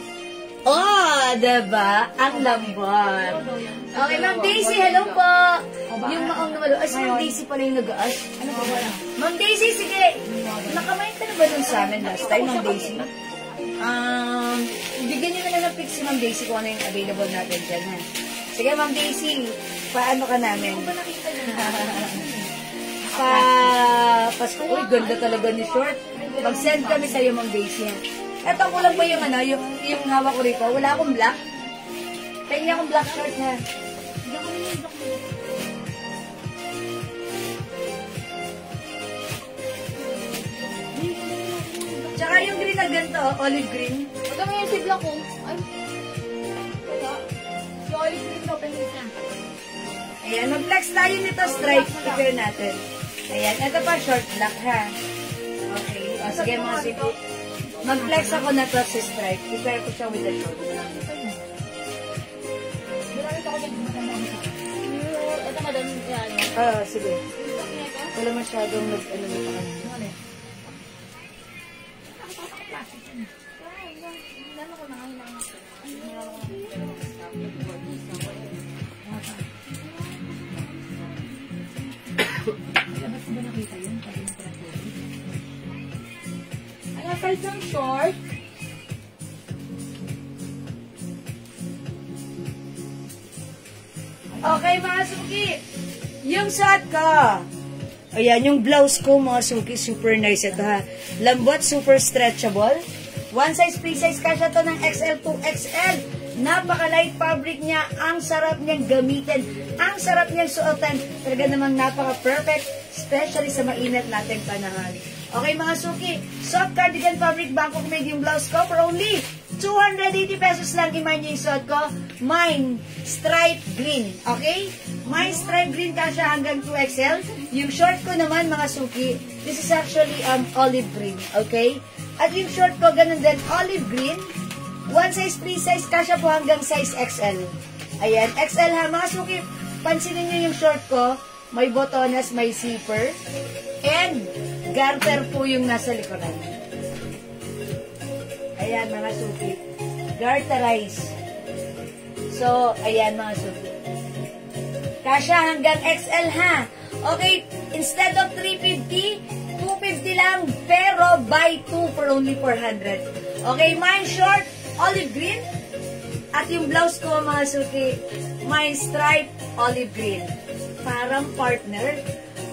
Oh, diba? Ang lambot. Okay, Ma'am Daisy, hello po. Yung maong na malo. Ay, si Ma'am Daisy pala yung nag-aas. Ano ba ba? Ma'am Daisy, sige. Nakamain ka na ba dun sa amin last time, Ma'am Daisy? Bigyan niyo na lang ng pic si Ma'am Daisy kung ano yung available natin dyan, ha? Sige, Ma'am Daisy, paano ka namin? Ano ba nakita niya? Pasko, uy, ganda talaga ni short. Mag-send kami sa'yo, Ma'am Daisy. Eto ko lang ba yung ano, yung hawak ko rito? Wala akong black. Tingnan akong black short na. Tsaka yung green na ganito, olive green. Ito may yung black ko. Ay. Wala. Yung olive green ko, pengis na. Ayan, mag-flex tayo nito stripe. Prepare natin. Ayan, ito pa short black ha. Okay, o sige mga sipo. Mag-flex ako na to si stripe. Prepare ko siya with the short. Ito madam, yan. Sige. Wala masyadong ano na pa kanya. Labas ba nakita yun? Ano, size ng short? Okay, mga suki. Yung suot ko. Ayan, yung blouse ko, mga suki, super nice ito ha. Lambot, super stretchable. One size, free size, kasya to ng XL to XL. Napaka-light fabric niya. Ang sarap niyang gamitin. Ang sarap niyang suotan. Talaga namang napaka-perfect. Especially sa mainit nating panahon. Okay, mga suki. Soft cardigan fabric Bangkok made yung blouse ko for only 280 pesos lang. Iman niyo yung suot ko. Mine, stripe green. Okay? Mine, stripe green kasya hanggang 2XL. Yung short ko naman, mga suki, this is actually olive green. Okay? At yung short ko, ganun din, olive green. One size, free size, kasya po hanggang size XL. Ayan, XL ha. Mga suki, pansinin nyo yung short ko. May botones, may zipper. And, garter po yung nasa likuran. Ayan, mga suki. Garterize. So, ayan, mga suki. Kasya hanggang XL ha. Okay, instead of 350, 250 lang. Pero, buy 2 for only 400. Okay, mine short, olive green. At yung blouse ko, mga suki, mine stripe, olive green. Parang partner,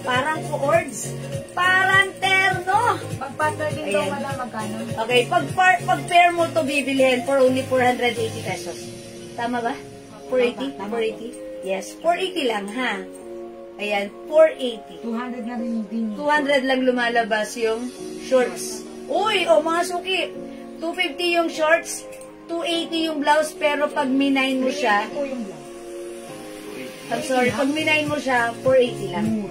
parang coords, parang terno. Pag-partner din daw wala magkano. Okay, pag-pair mo to bibilihin for only 480 pesos. Tama ba? 480? 480? Yes, 480 lang ha. Ayan, 480. 200 na rin din. 200 lang lumalabas yung shorts. Uy, mga suki, 250 yung shorts, 280 yung blouse, pero pag minine mo siya, I'm sorry, pag minine mo siya, 480 lang.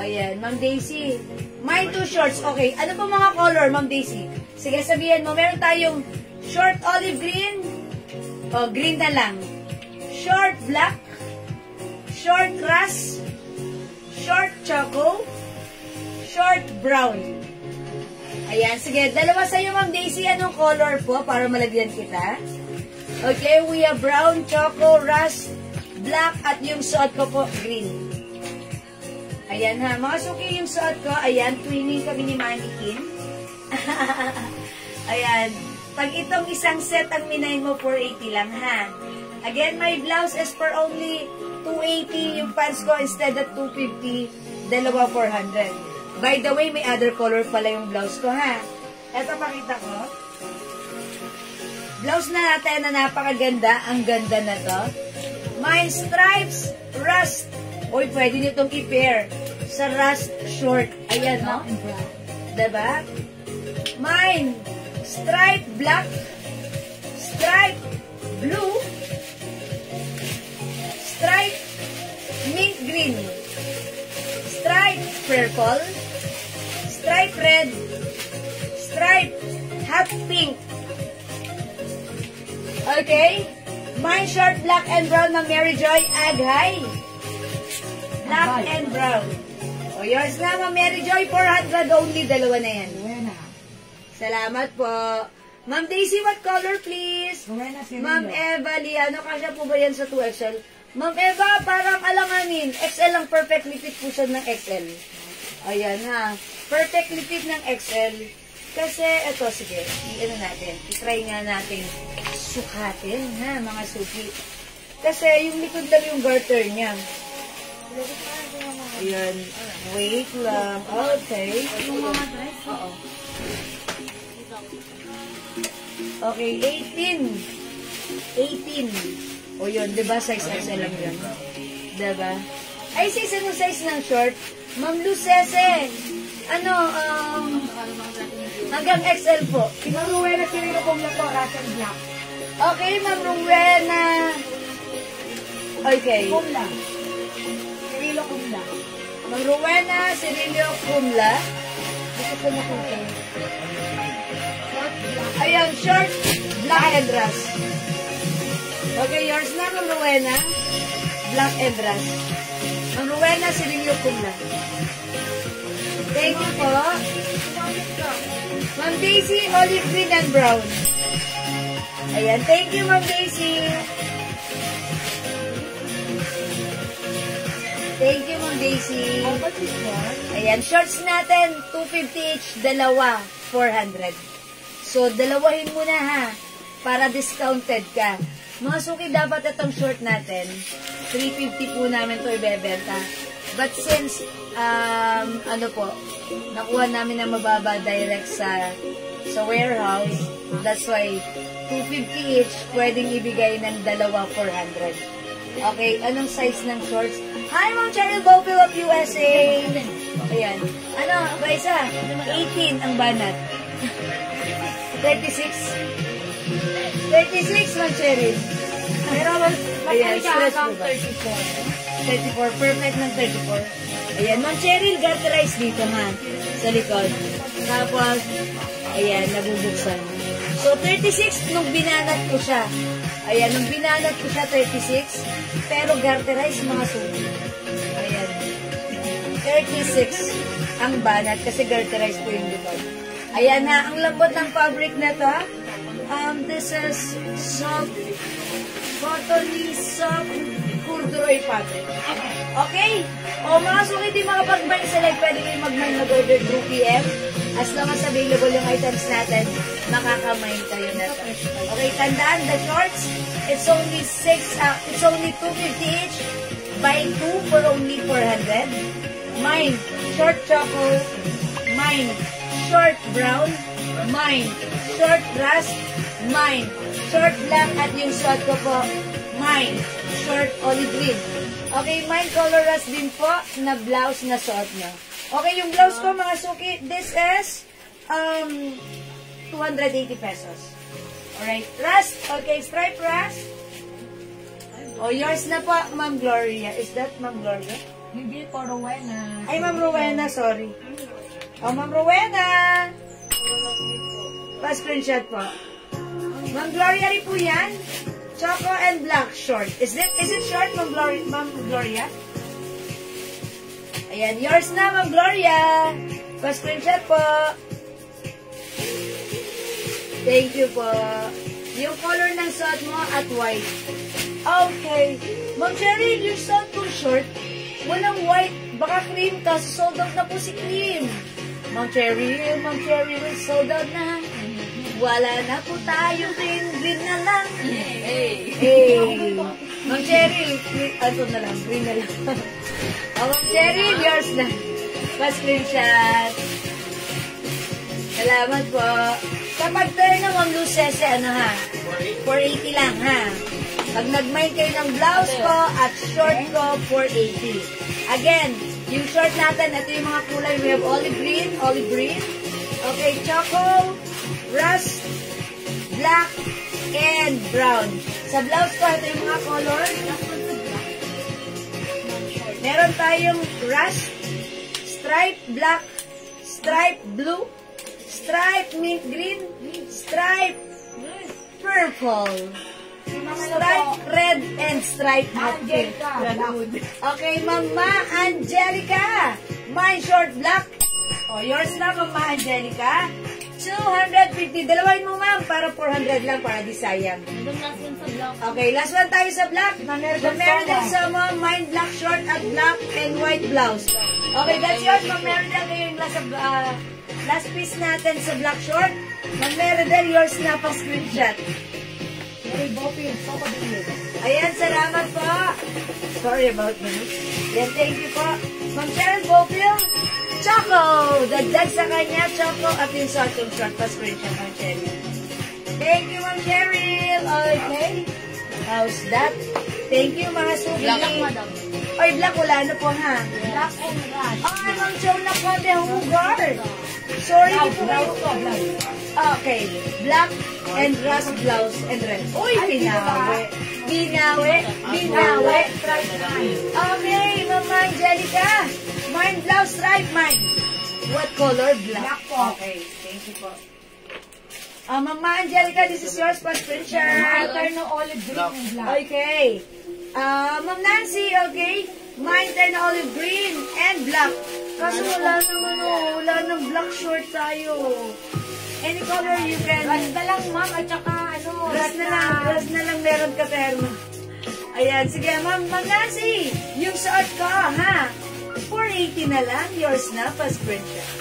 Ayan, Ma'am Daisy. Mine two shorts. Okay, ano pa mga color, Ma'am Daisy? Sige, sabihin mo, meron tayong short olive green. O, green na lang. Short black. Short rust. Short choco. Short brown. Ayan, sige. Dalawa sa'yo, Ma'am Daisy. Anong color po para malagyan kita? Okay, we have brown, choco, rust, black, at yung suot ko po, green. Ayan ha. Mga suki, yung suot ko, ayan, twinning kami ni Mannequin. Ayan. Pag itong isang set ang minayin mo, 480 lang ha. Again, my blouse is for only 280. Yung pants ko, instead of 250, dalawa 400. By the way, may other color pala yung blouse ko ha. Eto, pakita ko. Blouse na natin na napakaganda. Ang ganda na to. Mine stripes, rust. Uy, pwede nyo itong i-pair sa rust short. Ayan, no? Diba? Mine stripe black, stripe blue, stripe mint green, stripe purple, stripe red, stripe hot pink. Okay? Mine short black and brown na Mary Joy Aghay. Black and brown. O, yours na, Ma'am Mary Joy, 400 only. Dalawa na yan. Salamat po. Ma'am Daisy, what color, please? Ma'am Eva Liano, kasya po ba yan sa 2XL? Ma'am Eva, parang alanganin. XL lang, perfectly fit po siya ng XL. Ayan ha. Perfectly fit ng XL. Kasi, eto, sige, i-ano natin. I-try nga natin sukatin, ha, mga suki. Kasi, yung likod lang yung garter niya. Ayan. Wait lang. Okay. Oo. Okay, 18. O yun, diba? Size XL lang yun. Diba? Ay, sis, anong size ng short? Ma'am Lucese. Ano, hanggang XL po. Ma'am Rowena, Cirilo Kumla po, Russell Black. Okay, Ma'am Rowena. Okay. Kumla. Cirilo Kumla. Ma'am Rowena, Cirilo Kumla. Gusto ko makita. Ayan, short, black and rust. Okay, yours na, Ma'am Rowena. Black and rust. Ma'am Rowena, Cirilo Kumla. Thank you po. Ma'am Daisy, olive green and brown. Ayan, thank you, Ma'am Daisy. Thank you, Ma'am Daisy. Ayan, shorts natin, 250 each, dalawa, 400. So, dalawahin mo na ha, para discounted ka. Mga suki, dapat itong short natin, 350 po namin to ibebenta. But since, ano po, nakuha namin na mababa direct sa warehouse, that's why 250 each, pwedeng ibigay ng dalawa 400. Okay, anong size ng shorts? Hi, Ma'am Cheryl Bowfield of USA! Ayan. Ano, Raisa? 18 ang banat. 36. 36, Ma'am Cheryl. Pero, Ayan, siya stress hanggang mo ba? 34. 34, perfect ng 34. Ayan, Ma'am Cheryl, garterize dito ha, sa likod. Tapos, ayan, nabubuksan. So, 36 nung binanat ko siya. Ayan, nung binanat ko siya, 36. Pero garterize mga suki. Ayan. 36 ang banat kasi garterize po yung likod. Ayan ha, ang lambot ng fabric na to. This is soft, cottony, soft, corduroy fabric. Okay? O mga suki, di makapag-mine sa live, pwede kayo mag-mine mag-order through PM. As long as available yung items natin, makaka-mine kayo na to. Okay, tandaan, the shorts, it's only 250 each. Buy 2 for only 400. Mine, short choco. Mine, short brown. Mine, short rust. Mine, short black. At yung suot ko po, mine, short olive green. Okay, mine color rust din po na blouse na suot nyo. Okay, yung blouse ko mga suki, this is 280 pesos. Alright, rust. Okay, stripe rust. Oh, yours na po, Ma'am Gloria. Is that Ma'am Gloria? Hindi po, Rowena. Ay, Ma'am Rowena, sorry. Oh, Ma'am Rowena. Pa-screenshot po. Ma'am Gloria rin po yan. Choco and black short. Is it short, Ma'am Gloria? Ayan, yours na, Ma'am Gloria. Pa-screenshot po. Thank you po. Yung color ng suot mo at white. Okay. Ma'am Cheryl, yung suot mo short, walang white. Baka cream ka. Sold out na po si cream. Ma'am Cheryl, sold out na. Wala na po tayo. Green na lang. Hey. Ma'am Cheryl, ano na lang, green na lang. Ma'am Cheryl, yours na. Pa-screenshot. Salamat po. Kapag turn na, Ma'am Lucese, ano ha? 480 lang ha. Pag nag-mine kayo ng blouse ko at short ko, 480. Again, yung short natin, ito yung mga kulay. We have olive green. Okay, choco, rust, black, and brown. Sa blouse ko, ito yung mga color. Meron tayong rust, stripe black, stripe blue, stripe mint green, stripe purple, stripe red, and stripe hot pink. Okay, Mama Angelica. Mine short black. O, yours na, Mama Angelica. 250. Dalawain mo, ma'am, para 400 lang, para di sayang. Okay, last one tayo sa black. Meron sa ma'am, mine black short at black and white blouse. Okay, that's yours, ma'am. Meron lang yung last piece natin sa black short. Ma'am, meron din yours na pa screenshot. Ayan, salamat po. Sorry about that. Yan, thank you po. Ma'am Cheryl Bopil, Choco. Dagdag sa kanya, Choco, at yung short pa screenshot, Ma'am Cheryl. Thank you, Ma'am Cheryl. Okay. How's that? Thank you, mga suki. Black, madam. Oy, black, wala na po, ha? Black and red. Ay, Ma'am Chow na po, de Hugar. Sorry, di po kayo. Okay. Black and rust blouse and red. Uy, binawi. Binawi. Okay, Mama Angelica. Mine blouse stripe, mine. What color? Black. Okay, thank you po. Mama Angelica, this is yours for screenshot. Turn olive green and black. Okay. Ma'am Nancy, okay. Mine turn olive green and black. Kasi wala naman, wala nang black short tayo. Any color you can. Ras na lang, ma'am, at saka Ras na lang meron ka, Terma. Ayan, sige, Ma'am Nancy, yung suot ko, ha? 480 na lang, yours na, pa screenshot.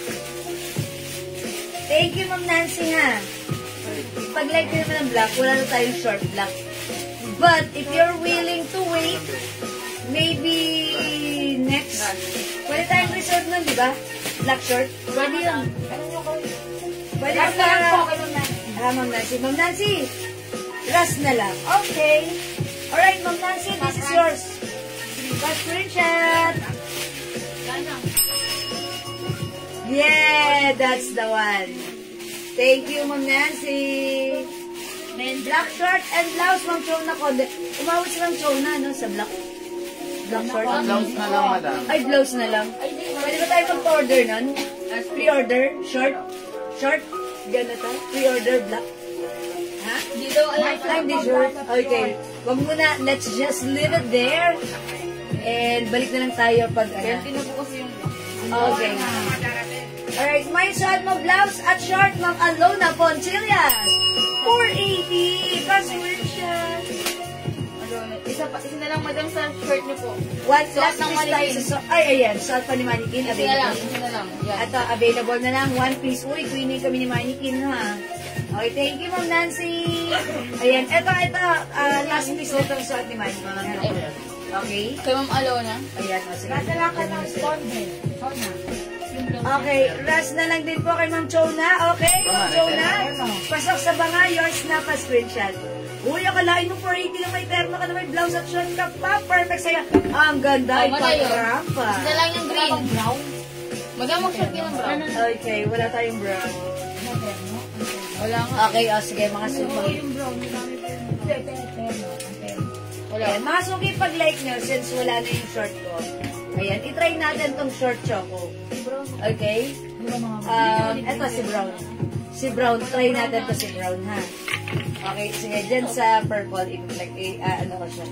Thank you, Ma'am Nancy, ha? Pag-like naman ng black, wala na tayong short black. But, if you're willing to wait, maybe next, pwede tayong reserve nun, di ba? Black short? Pwede yun. Pwede yun para... Ma'am Nancy. Ma'am Nancy, ras na lang. Okay. Alright, Ma'am Nancy, this is yours. Screenshot. Yeah, that's the one. Thank you, Ma'am Nancy. Black short and blouse, Ma'am Chona ko. Umawit si Ma'am Chona, no, sa black. Black short. Blouse na lang, madam. Ay, blouse na lang. Pwede ba tayo mag-order nun? Pre-order, short. Ganito, pre-order black. Ha? Dito, I'm the short. Okay. Wag muna, let's just leave it there. And balik na lang tayo pag ano. po kasi yung Okay. Alright, may short mo blouse at short, Ma'am Alona Poncillas. 480. Ka-screenshot. Isa na lang, madam, sa shirt niyo po. What Suot last ng piece tayo mannequin. sa ayan, short pa ni Mannequin, Isa na lang, available. isa na lang. Yan. Ito, available na lang, one piece. Uy, queenie kami ni Mannequin, ha? Okay, thank you, Ma'am Nancy. Ayan, ito, last piece na itong suot ni Mannequin. Okay? Kay Ma'am Alona. Ayan, o, sige. Nasa lang ka ng stone din. Okay, rest na lang din po kay Ma'am Chona. Okay, Ma'am Chona. Pasok sa banga, yours na pa screenshot. Uy, akalain mo 480 lang may terno ka na may blouse at short ka pa. Perfect sa'yo. Ang ganda, ipag-wrap pa. Isa na lang yung green. Madam, mag-short yun ng brown. Okay, wala tayong brown. Wala nga. Okay, sige, mga suki. Wala. Ayan, mga suki pag-like nyo, since wala na yung short ko. Ayan, itry natin tong short choco. Okay? Eto si brown. Si brown, try natin to si brown, ha? Okay, sige, dyan sa purple, ano ko siya?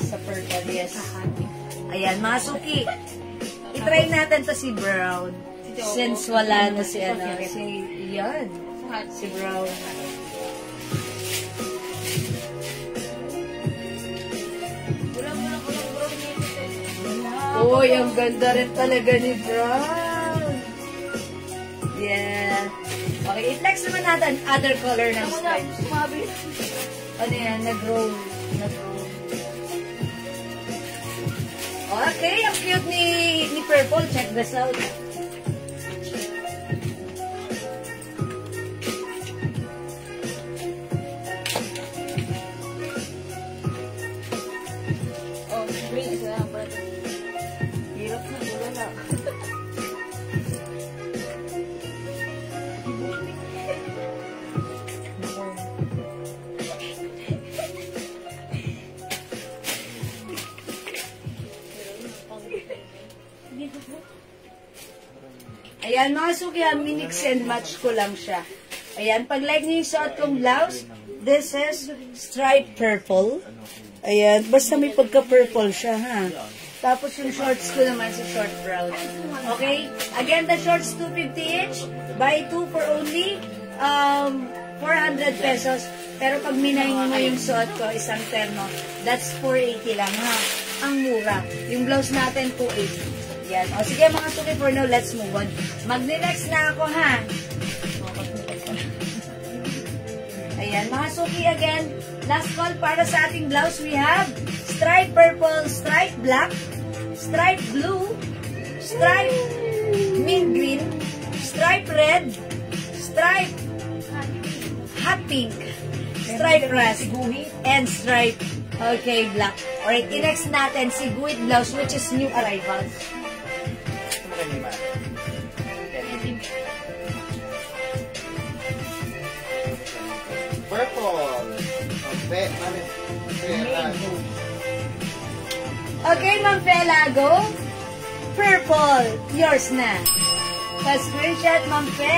Sa purple, yes. Ayan, mga suki. I-try natin to si brown. Since wala na si yan. Si brown. Uy, ang ganda rin talaga ni brown. Yeah. Okay, i-flex naman natin other color ng stripes. Ano yan? Nag-roll. Okay, ang cute ni Purple. Check this out. Oh, green. Isa lang pala ito. Hirap na, wala na. Ayan, mga suki, minix and match ko lang siya. Ayan, pag like niyo yung suot kong blouse, this is striped purple. Ayan, basta may pagka-purple siya, ha? Tapos yung shorts ko naman sa short brown. Okay? Again, the shorts 250 each. Buy 2 for only 400 pesos. Pero pag minahin mo yung suot ko, isang terno, that's 480 lang, ha? Ang mura. Yung blouse natin, 280. Yan. O sige mga suki, for now, let's move on. Mag-relax na ako, ha? Ayan, mga suki, again, last call para sa ating blouse. We have stripe purple, stripe black, stripe blue, stripe mint green, stripe red, stripe hot pink, stripe rust, and stripe, okay, black. Alright, next natin si Guhit blouse, which is new arrivals. Purple. Okay, Ma'am Fela, go. Purple. Yours na. Pa-screenshot, Ma'am Fe.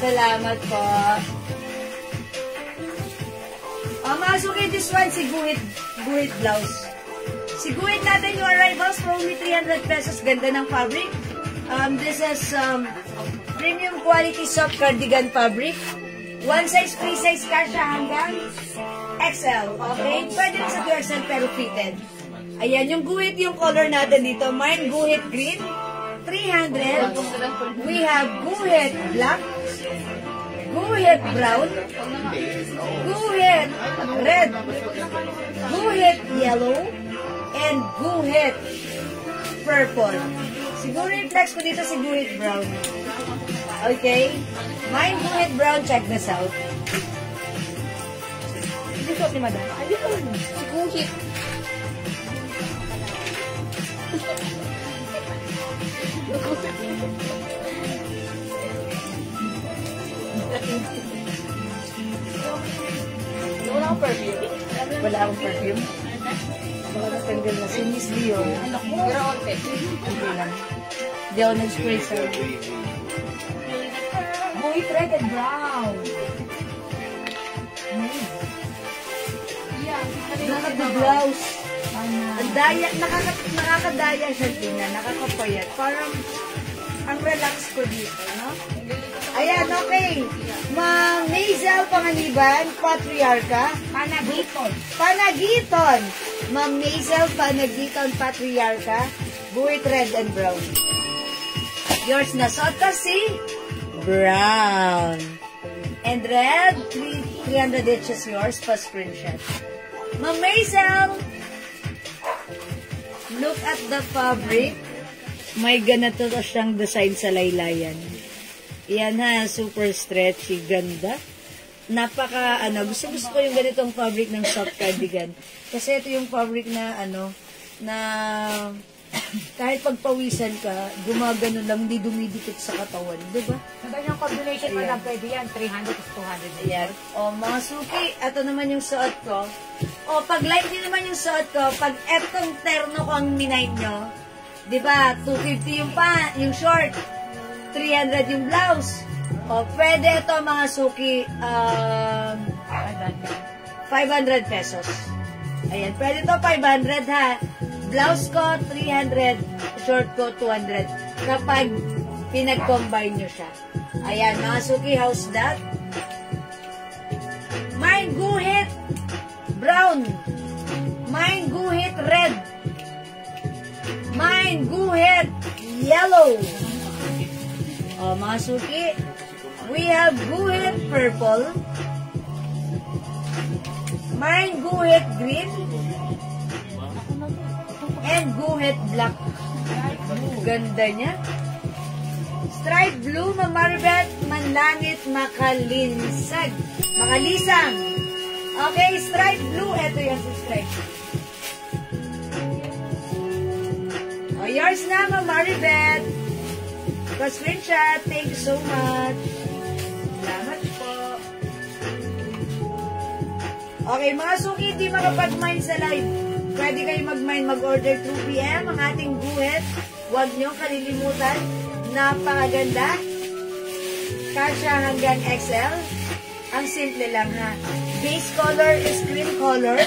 Salamat po. Masuki, this one, si Guhit blouse. Si Guhit natin yung arrivals for only 300 pesos. Ganda ng fabric. This is premium quality soft cardigan fabric. One size, free size kasha hanggang XL. Okay? Pwede rin sa 2XL pero fitted. Ayan, yung Guhit, yung color natin dito. Mine, Guhit green. 300. We have Guhit black. Guhit brown. Guhit red. Guhit yellow. And Guhit purple. Siguro yung flex ko dito si Guhit brown. Okay? Mine Guhit brown, check this out. Hindi ko ni madam. Ay, dito lang. Si Guhit. Wala akong perfume. Wala akong perfume. Baka natanggal na si Miss Leo. Pero onte. Hindi lang. Hindi ako nag-spray sa Guhit red and brown. Look at the blouse. Ang daya, nakakadaya siya tingnan, nakakapayat. Parang ang relax ko dito, no? Ayan, okay. Ma'am Maisel Panganiban, Patriarca. Panagiton. Ma'am Maisel Panagiton, Patriarca. Guhit red and brown. Yours na suot kasi brown. And red, 300 inches yours, pa screenshot. Ma'am Maisel, look at the fabric. May ganito siyang design sa laylayan. Yan ha, super stretchy, ganda. Napaka, gusto ko yung ganitong fabric ng soft cardigan. Kasi ito yung fabric na, na kahit pagpawisan ka, gumagano lang, hindi dumidikit sa katawan. Diba? Sa ganyang combination mo lang pwede yan, 300 to 200. Ayan. O, mga suki, ito naman yung suot ko. O, pag like nyo naman yung suot ko, pag etong terno ko ang minay nyo, diba, 250 yung short, 300 yung blouse. O, pwede ito mga suki, 500 pesos. Ayan, pwede ito 500 ha. Blouse ko, 300. Short ko, 200. Kapag pinag-combine nyo siya. Ayan, mga suki, how's that? Mine Guhit brown. Mine Guhit red. Mine Guhit yellow. O, mga suki, we have Guhit purple. Mine Guhit green. And Guhit black. Ganda niya. Stripe blue, Mamaribet, Manlangit, Makalinsag. Makalisang. Okay, stripe blue. Ito yan sa stripe. O, yours na, Mamaribet. Pa-screenshot. Thank you so much. Salamat po. Okay, mga suki, hindi makapag-mind sa live. pwede kayo mag-order 2 p.m. ang ating guhit. Huwag nyo kalilimutan. Napakaganda. Kasha hanggang XL. Ang simple lang ha. Base color is cream color.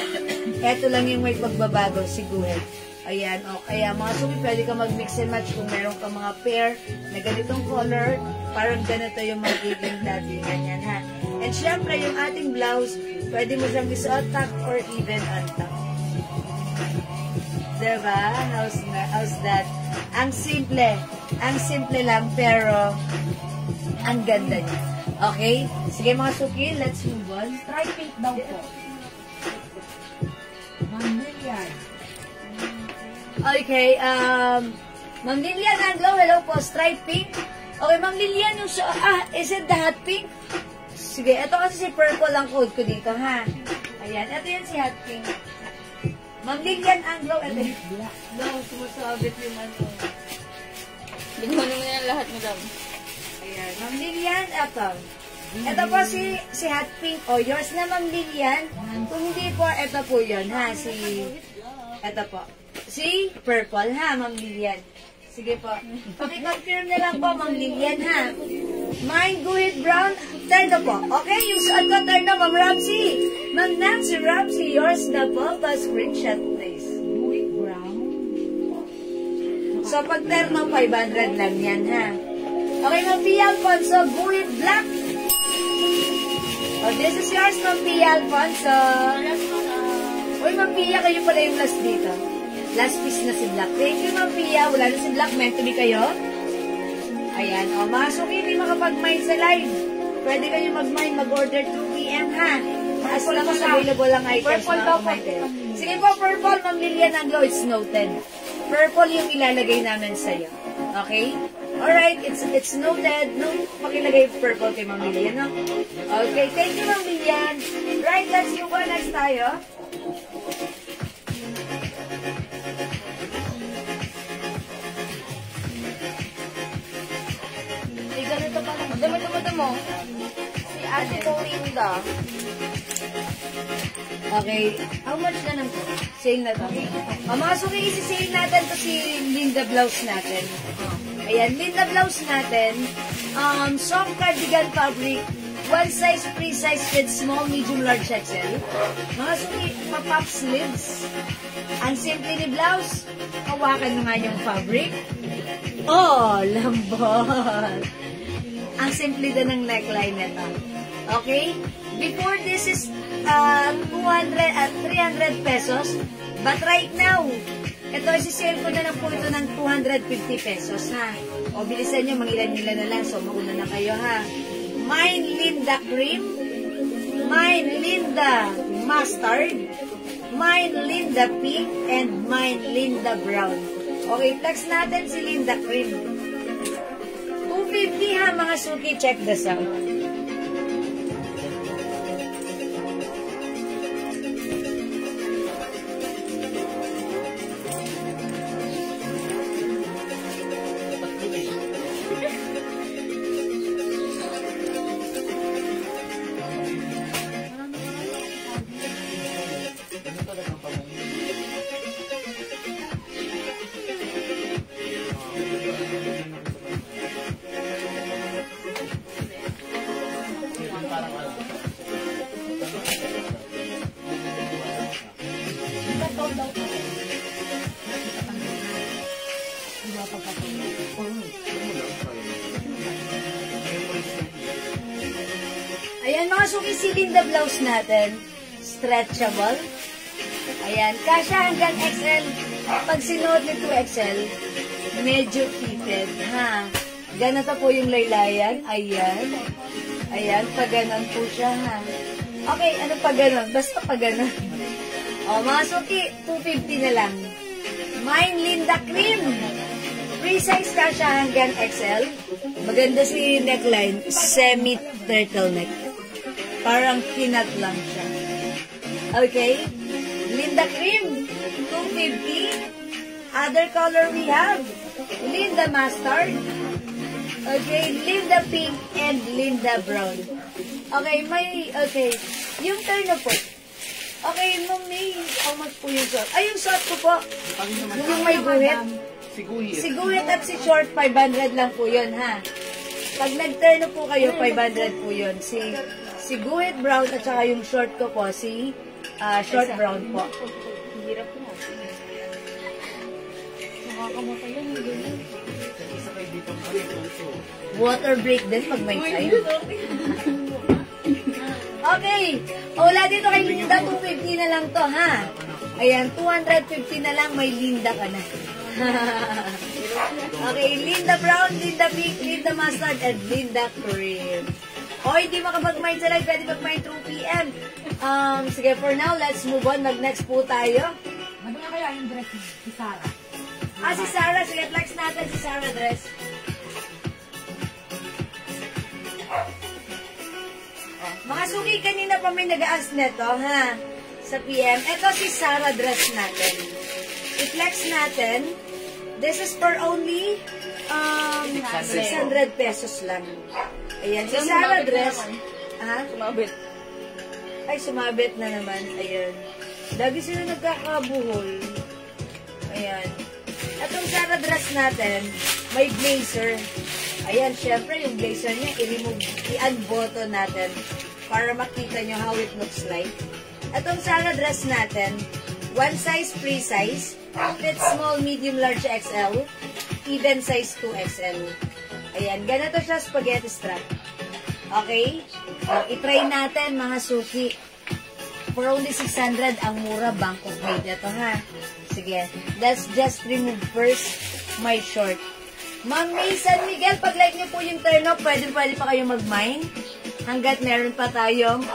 Ito lang yung may pagbabago si guhit. Ayan, o. Kaya mga suki, pwede ka mag-mix and match kung meron ka mga pair na ganitong color. Parang ganito yung magiging dating. Ganyan ha. And syempre, yung ating blouse, pwede mo siyang isuot top or even on top. Diba? How's that? Ang simple lang, pero ang ganda niya. Okay? Sige mga suki, let's move on. Try pink daw po. Manilian. Okay, Ma'am Lilian Anglo, hello po, stripe pink. Okay, Ma'am Lilian, yung is it the hot pink? Sige, ito kasi si purple ang code ko dito, ha? Ayan, ito yan si hot pink. Ma'am Lilian Anglo, ito yung black. No, sumusabit yung ano. Bigyan mo na lahat, madam. Ayan, Ma'am Lilian, ito. Ito po si hot pink. O, yours na, Ma'am Lilian. Kung hindi po, ito po yun, ha? Ito po. Si purple, ha, Ma'am Lilian. Sige po. Pakiconfirm na lang po, Ma'am Lilian, ha? Mine, guhit brown, turn na po. Okay, yung suot ko, turn na, Ma'am Ramsey. Ma'am Nancy Ramsey, yours na po. Pa-screenshot, please. Guhit brown. So, pag turn na, 500 lang yan, ha? Okay, Ma'am Pia Alfonso, guhit black. Oh, this is yours, Ma'am Pia Alfonso. Uy, Ma'am Pia, kayo pala yung last dito. Last piece na si Black. Thank you, Ma'am Pia. Wala na si Black. Meant to be kayo. Ayan. O, mga suki, hindi makapag-mine sa live. Pwede kayo mag-mine, mag-order 2 p.m. ha. As lang as available ang items. Purple daw po. Sige po, purple, Ma'am Lilian Anglo. It's noted. Purple yung ilalagay namin sa'yo. Okay? Alright, it's noted. No, pakilagay purple kay Ma'am Lilian, no? Okay, thank you, Ma'am Lilian. Right, let's move on. Next tayo. Madami mo. Si Ate Corinda. Okay, how much na lang po? Sale na to. Mga suki, isi-sale natin to si Linda Blouse natin. Ayan, Linda Blouse natin. Soft cardigan fabric. One size, free size with small, medium, large XL. Mga suki, pa-pop sleeves. Ang simple ni blouse. Hawakan mo nga yung fabric. Oh, lambot. Ang simple din ng neckline nito. Okay? Before this is 300 pesos. But right now, ito isi-sale ko na lang po ito ng 250 pesos ha. O bilisan nyo, mangilan-ngilan na lang. So mauna na kayo ha. Mine Linda Cream. Mine Linda Mustard. Mine Linda Pink. And mine Linda Brown. Okay, text natin si Linda Cream. 250 ha mga suki, check this out. Ayan mga suki, si Linda Blouse natin. Stretchable. Ayan, kasha hanggang XL. Pag sinuot ni 2XL, medyo fitted. Ha? Ganito po yung laylayan. Ayan. Ayan, pag ganon po siya. Ha? Okay, ano pag ganon? Basta pag ganon. O, mga suki, 250 na lang. Mine Linda Cream. Free size kasha hanggang XL. Maganda si neckline. Semi-turtleneck. Parang kinat lang siya. Okay? Linda Cream. 250. Other color we have. Linda Mustard. Okay, Linda Pink and Linda Brown. Okay, okay. Yung turn na po. Okay, Ma'am May, how much po yung short? Ay, yung short ko po. Yung may guhit. Si guhit at si short, 500 lang po yun, ha? Pag nag-turn po kayo, 500 po yun. Si guhit brown at saka yung short ko po, si short brown po. Hirap na. Nakakamatay yan. Water break din pag may time. Okay. Wala dito kay Linda, 250 na lang to, ha? Ayan, 250 na lang, may Linda ka na. Okay, Linda Brown, Linda Pink, Linda Mustard, and Linda Cream. O, hindi makapag-mind sa live, pwede mag-mind through PM. Sige, for now, let's move on. Mag-next po tayo. Ano nga kaya yung dress niya? Si Sarah. Si Sarah. Sige, flex natin si Sarah dress. Mga suki, kanina pa may nag-aas neto, ha? Sa PM. Ito si Sarah dress natin. I-flex natin. This is for only 600 pesos lang. Ayan, si Sarah dress. Ha? Sumabit. Ay, sumabit na naman. Ayan. Lagi sila nagkakabuhol. Ayan. Itong Sarah dress natin, may blazer. Ayan, syempre, yung blazer niya, i-unbutton natin para makita nyo how it looks like. Itong Sarah dress natin, one size, free size, fit small, medium, large, XL, even size 2XL. Ayan, ganito siya, spaghetti strap. Okay? I-try natin, mga suki. For only 600, ang mura, Bangkok made. Ito, ha? Sige, let's just remove first my short. Ma'am May San Miguel, pag-like niyo po yung turn up, pwede pa kayo mag-mine. Hanggat meron pa tayong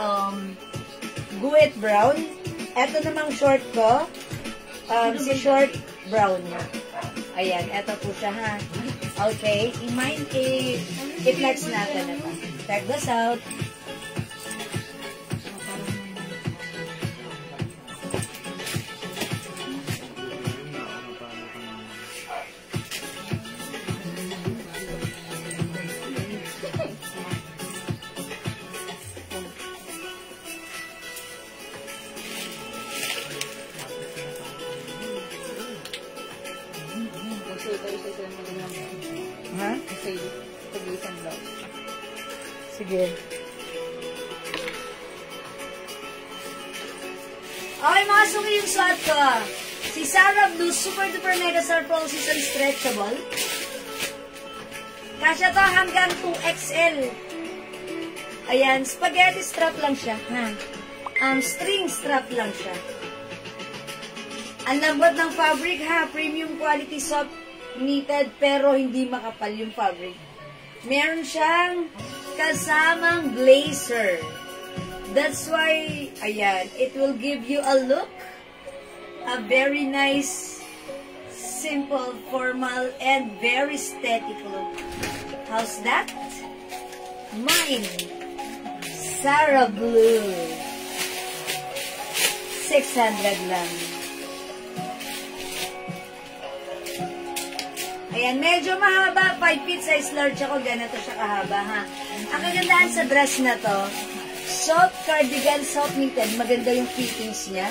guhit brown. Ito namang short ko, si short brown. Ayan, ito po siya, ha? Okay, i-mine, i-flex natin ito. Check this out. Ha? Sige. Okay, mga suki yung suot ko. Si Sarah Blue Super Duper Mega Star Pro Season Stretchable. Kasya to hanggang 2XL. Ayan, spaghetti strap lang siya. Ha? String strap lang siya. Ang lambot ng fabric, ha? Premium quality soft knitted pero hindi makapal yung fabric. Meron siyang kasamang blazer. That's why, ayan, it will give you a look, a very nice, simple, formal, and very aesthetic look. How's that? Mine, Sarah Blue. 600 lang. Ayan, medyo mahaba. 5 feet size large ako. Ganito siya kahaba, ha? Ang kagandahan sa dress na to, soft cardigan, soft knitted. Maganda yung fittings niya.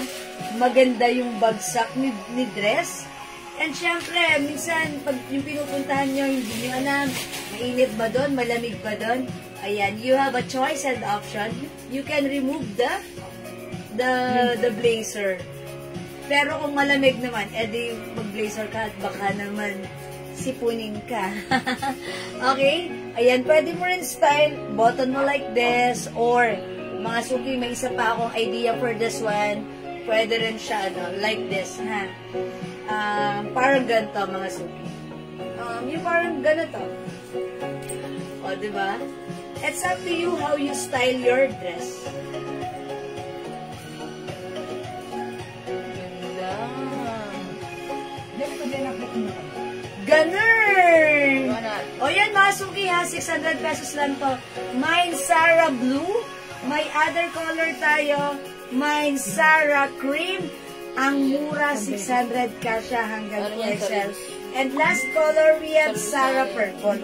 Maganda yung bagsak ni dress. And syempre, minsan, pag yung pinupuntahan nyo, hindi nyo alam, mainit ba doon, malamig ba doon? Ayan, you have a choice and option. You can remove the blazer. Pero kung malamig naman, edi mag-blazer ka at baka naman sipunin ka. Okay? Ayan, pwede mo rin style, button mo like this, or mga suki, may isa pa akong idea for this one. Pwede rin siya, like this, ha? Parang ganito, mga suki. Yung parang ganito. O, diba? It's up to you how you style your dress. Ganun! O yan, mga suki, ha? 600 pesos lang to. Mine, Sarah Blue. May other color tayo. Mine, Sarah Cream. Ang mura, 600 kasha hanggang 2XL. And last color, we have Sarah Purple.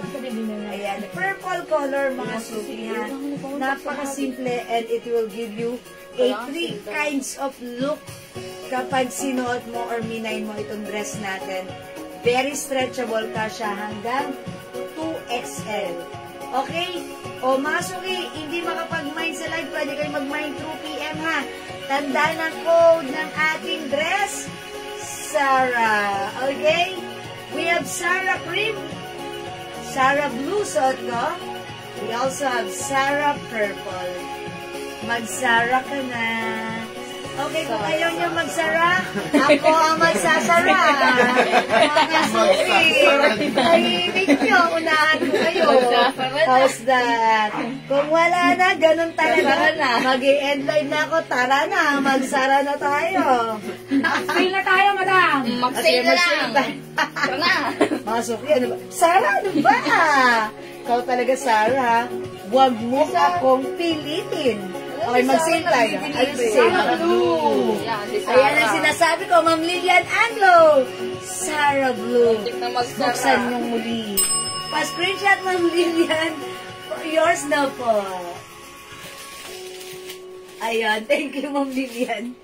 Ayan, purple color, mga suki, ha? Napaka-simple and it will give you three kinds of look kapag sinuot mo or minay mo itong dress natin. Very stretchable ka siya hanggang 2XL. Okay? O mga suki, hindi makapag-mine sa live, pwede kayo mag-mine through PM ha. Tanda ng code ng ating dress, Sarah. Okay? We have Sarah Cream, Sarah Blue suot ko. We also have Sarah Purple. Mag-Sarah ka na. Okay, kung ayaw niyo magsara, ako ang magsasara. Mga suki, tahimik niyo, unahan ko kayo. How's that? Kung wala na, ganun talaga. Mag-i-end live na ako, tara na, magsara na tayo. Mag-sale na tayo, madam. Mag-sale na lang. Tara na. Mga suki, ano ba? Sara, ano ba? Ikaw talaga, Sara. Huwag mo akong pilitin. Okay, mag-sale tayo. Ayun, Sarah Blue. Ayan ang sinasabi ko, Ma'am Lilian Anglo. Sarah Blue. Buksan yung muli. Pa-screenshot, Ma'am Lilian. Yours na po. Ayan, thank you, Ma'am Lilian.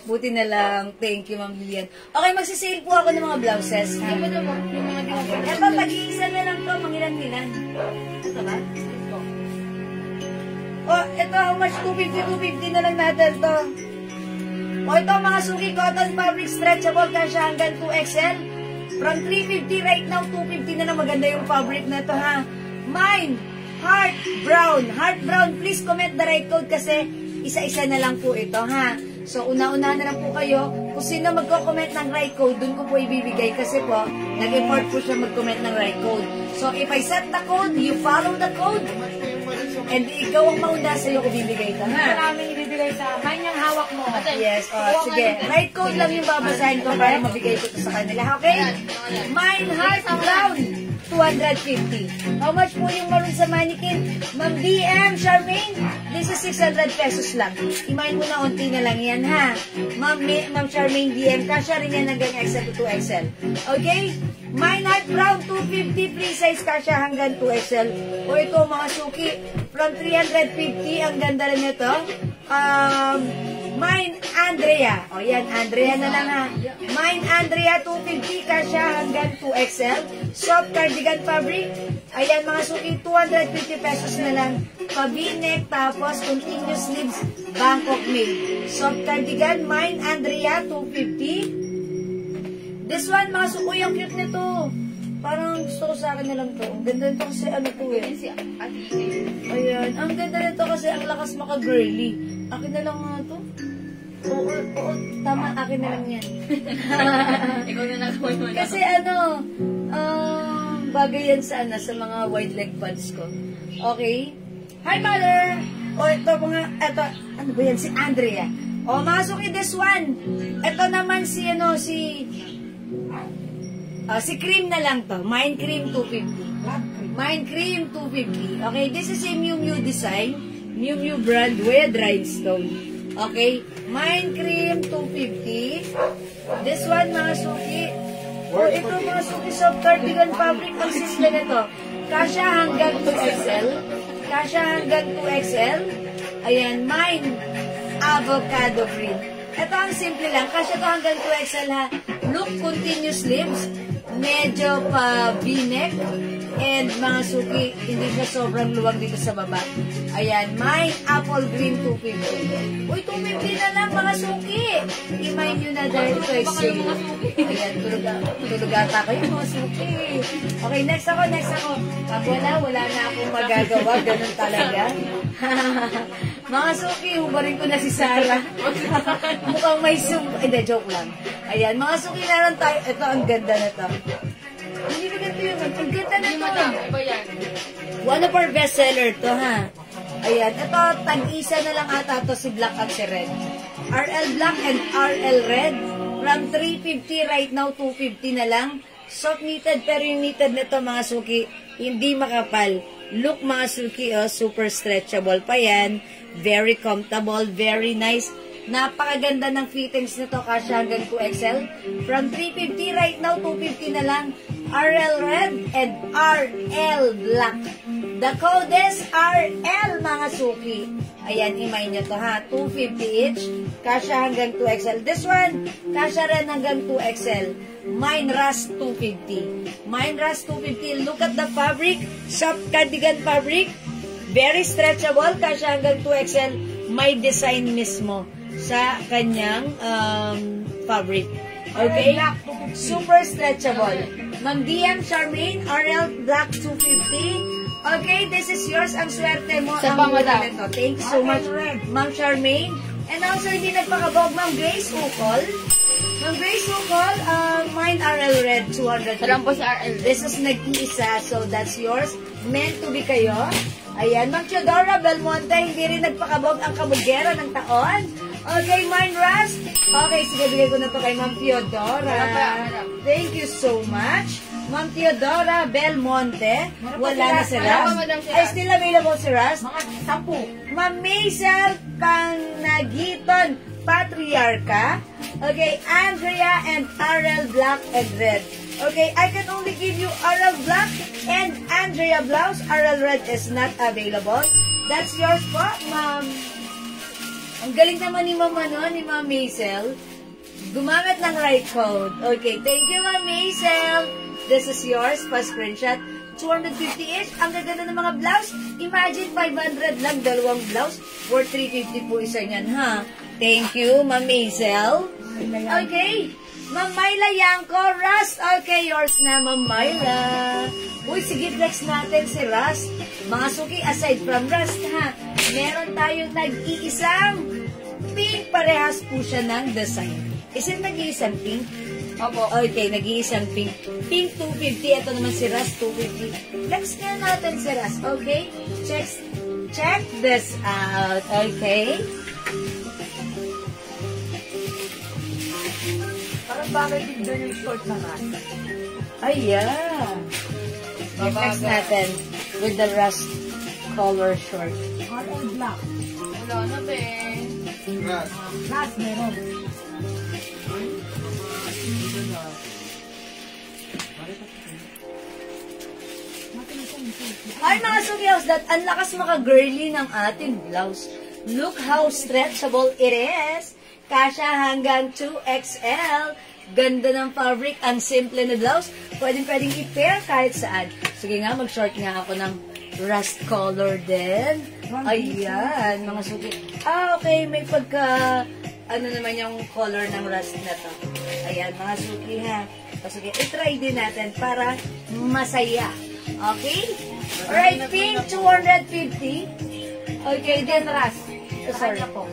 Buti na lang. Thank you, Ma'am Lilian. Okay, magsisale po ako ng mga blouses. Ito, pag-iisa na lang to, mangilan-ngilan. Ito ba? Oh, ito, how much? 250 na lang natin to. O, ito, mga suki cotton fabric stretchable kasya hanggang 2XL. From 350 right now, 250 na lang. Maganda yung fabric na to, ha? Mine, heart brown. Heart brown, please comment the right code kasi isa-isa na lang po ito, ha? So, una-una na lang po kayo. Kung sino magko-comment ng right code, dun ko po ibibigay kasi po, nag-effort po siya mag-comment ng right code. So, if I set the code, you follow the code, and ikaw ang mauna sa'yo ko bibigay ito, ha? Maraming ibibigay sa kanyang hawak mo. Yes, sige. Right code lang yung babasahin ko para mabigay ko ito sa kanila, okay? Mine heart brown, 250. How much po yung maroon sa mannequin? Ma'am DM, Charmaine, this is 600 pesos lang. I-mine mo na unti na lang yan, ha? Ma'am Charmaine DM, kasya rin yan hanggang XL to 2XL. Okay? Mine heart brown, 250, free size kasya hanggang 2XL. O ito mga suki, from 350, ang ganda rin ito. Mine Andrea. O yan, Andrea na lang ha. Mine Andrea, 250 kasya hanggang 2XL. Soft cardigan fabric. Ayan mga suki, 250 pesos na lang. Pa-v-neck, tapos continuous sleeves, Bangkok made. Soft cardigan, Mine Andrea, 250. This one, mga suki, ang cute nito. Parang gusto ko sa akin na lang to. Ang ganda nito kasi ano to eh. Ayan, ang ganda nito kasi ang lakas maka-girly. Akin na lang nga to. Oo, tama, akin na lang yan. Ikaw na nakakuha mo. Kasi ano, bagay yan sa mga wide leg pants ko. Okay? Hi, mother! O, ito mga, ano ba yan? Si Andrea. O, masok in this one. Ito naman si Cream na lang to. Mine Cream 250. Mine Cream 250. Okay, this is a Miu Miu design. Miu Miu brand with rhinestone. Okay, Mine Cream 250. This one, mga suki. O, ito mga suki soft cardigan fabric. Ang simple nito. Kasya hanggang 2XL. Kasya hanggang 2XL. Ayan, Mine avocado print. Ito ang simple lang. Kasya to hanggang 2XL ha. Look continuous sleeves. Medyo pa v-neck. And mga suki, hindi siya sobrang luwag dito sa baba. Ayan, Mine apple green 250. Uy, 250 na lang mga suki. I-mine nyo na dahil ito ay sale. Ayan, tulog ata kayo mga suki. Okay, next ako. Pag wala na akong magagawa. Ganun talaga. Mga suki, hubarin ko na si Sarah. Mukhang may hindi, joke lang. Ayan, mga suki, naroon tayo. Ito, ang ganda na to. Hindi ba ganito yun? Ang ganda na to. Iba yan. One of our bestseller to, ha? Ayan, ito, tag-isa na lang ata to si Black at si Red. RL Black and RL Red. From 350 right now, 250 na lang. Soft knitted, pero yung knitted nito mga suki, hindi makapal. Look mga suki, oh, super stretchable pa yan. Very comfortable, very nice. Napakaganda ng fittings nito kasi hanggang 2XL. From 350 right now, 250 na lang. RL Red and RL Black. The code is RL, mga suki. Ayan, imay nyo to ha. 250 each. Kasha hanggang 2XL. This one, kasha rin hanggang 2XL. Mine Rust 250. Mine Rust 250. Look at the fabric. Soft cardigan fabric. Very stretchable. Kasha hanggang 2XL. May design mismo sa kanyang fabric. Okay? Super stretchable. Ma'am DM Charmaine, RL Black 250. Okay, this is yours. Ang swerte mo. Sa ang pangadam. nito. Thank you so much, Ma'am Charmaine. And also, hindi nagpakabog, Ma'am Grace Ukol. Ma'am Grace Ukol, mine RL Red 200. Salam po sa RL. This is nag-iisa, so that's yours. Meant to be kayo. Ayan, Ma'am Theodora Belmonte, hindi rin nagpakabog ang kabugera ng taon. Okay, mine Rust. Okay, sige, bigay ko na to kay Ma'am Theodora. Thank you so much. Ma'am Theodora Belmonte. Wala na si Ras. Ay, still available si Ras. Mga 10. Ma'am Maisel Panagiton Patriarca. Okay, Andrea and RL Black and Red. Okay, I can only give you RL Black and Andrea Blouse. RL Red is not available. That's yours po, Ma'am. Ang galing naman ni Ma'am, ni Ma'am Maisel. Gumamit ng right code. Okay, thank you, Ma'am Maisel. This is yours, pa-screenshot. 250 each. Ang gaganda ng mga blouse. Imagine, 500 lang, dalawang blouse. Worth 350 po isa niyan, ha? Thank you, Ma'am Maisel. Okay. Ma'am Myla Yanko, Rust. Okay, yours na, Ma'am Myla. Uy, sige, flex natin si Rust. Mga suki, aside from Rust, ha? Meron tayong nag-iisang pink. Parehas po siya ng design. Is it nag-iisang pink? Opo. Okay, nag-iisang pink. Pink 250. Ito naman si Ras 250. Flex nga natin si Ras. Okay? Check this out. Okay? Parang bakit din doon yung short na Ras? Ayan. Flex natin with the Rust color short. RL Black. Wala na, be. Ras, meron. Hi mga sukiyaws, that ang lakas maka-girly ng ating blouse. Look how stretchable it is. Kasha hanggang 2XL. Ganda ng fabric, ang simple na blouse. Pwedeng i-pair kahit saan. Sige nga, mag-short nga ako ng rust color din. Ayan, mga suki. Okay, may pagka, ano naman yung color ng rust na to. Ayan, mga suki ha. Sige, i-try din natin para masaya. Okay? Alright, pink, 250. Okay, then rust. Sorry po.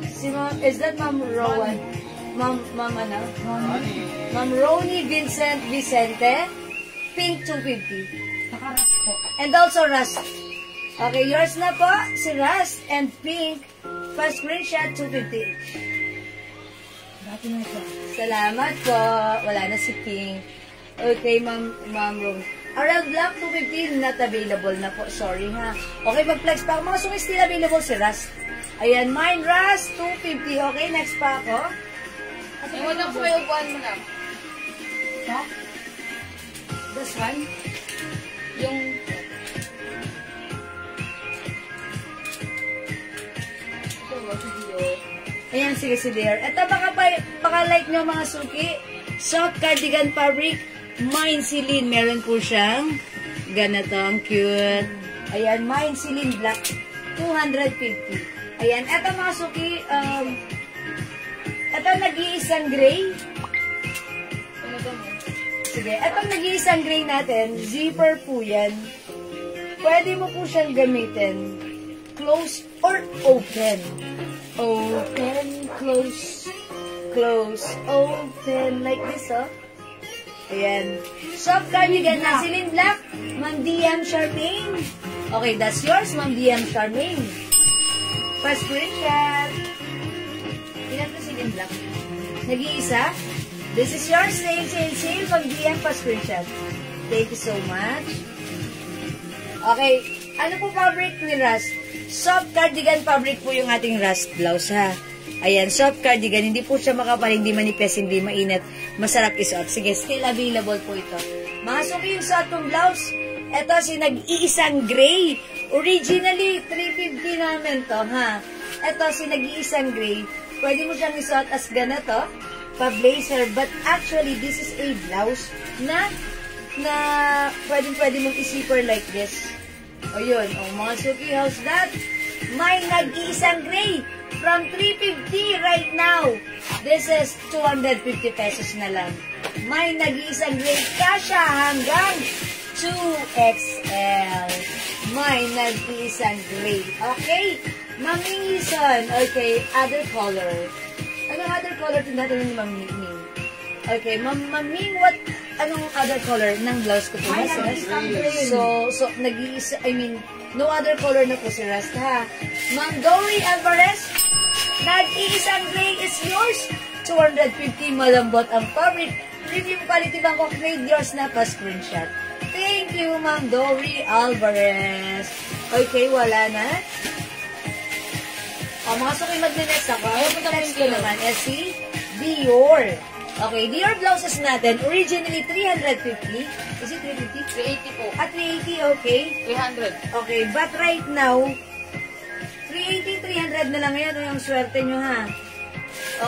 Si Ma'am, is that Ma'am Rowan? Ma'am ano? Ma'am Roni Vicente. Pink, 250. Nakarat po. And also rust. Okay, yours na po. Si rust and pink. First screenshot, 250. Dati na ito. Salamat po. Wala na si pink. Okay, Ma'am Roni. RL Black 250, not available na po. Sorry ha. Okay, mag-flex pa ako. Mga sungay still available si Rust. Ayan, mine Rust 250. Okay, next pa ako. Iwan lang po may upuan mo lang. Ha? This one? Yung... Ito ba, video? Ayan, sige, dear. Ito, baka like nyo mga suki. Soft cardigan fabric. Mine Celine, meron po siyang ganitong cute. Ayan, Mine Celine Black, 250. Ayan, eto mga suki, eto nag-iisang gray. Ano ba mo? Sige, eto nag-iisang gray natin, zipper po yan. Pwede mo po siyang gamitin. Close or open. Open, close, close, open, like this, oh. Ayan. Soft cardigan na Celine Black. Ma'am DM Charmaine. Okay, that's yours, Ma'am DM Charmaine. First screenshot. Ilan to Celine Black? Nag-iisa? This is yours. Sale. Ma'am DM, first screenshot. Thank you so much. Okay. Ano po fabric ni Rust? Soft cardigan fabric po yung ating Rust blouse, ha? Ayan, soft cardigan. Hindi po siya makapal, hindi manipis, hindi mainit. Masarap isuot. Sige, still available po ito. Mga suki yung suot kong blouse. Ito si nag-iisang gray. Originally, 350 namin to, ha? Ito si nag-iisang gray. Pwede mo siyang isuot as ganito, pa-blazer. But actually, this is a blouse na pwede mong isipper like this. O yun. O mga suki, how's that? May nag-iisang gray. From 350 right now. This is 250 pesos na lang. May nag-iisang gray. Kasha hanggang 2XL. May nag-iisang gray. Okay? Mamingison. Okay, other color. Anong other color natin ni Maming? Okay, Maming, anong other color ng blouse ko po? So, nag-iisa, no other color na po si Rasta, ha? Ma'am Dory Alvarez, nag-iisang gray is yours. 250, malambot ang fabric. Premium quality Bangkok made, yours na pa-screenshot. Thank you, Ma'am Dory Alvarez. Okay, wala na. O, mga suki, mag-next ako. Next ko naman is si Dior. Okay, Dior blouses natin, originally 350. Is it 350? 380 po. At 380, okay. 300. Okay, but right now, 380, 300 na lang ngayon. Yung swerte nyo, ha?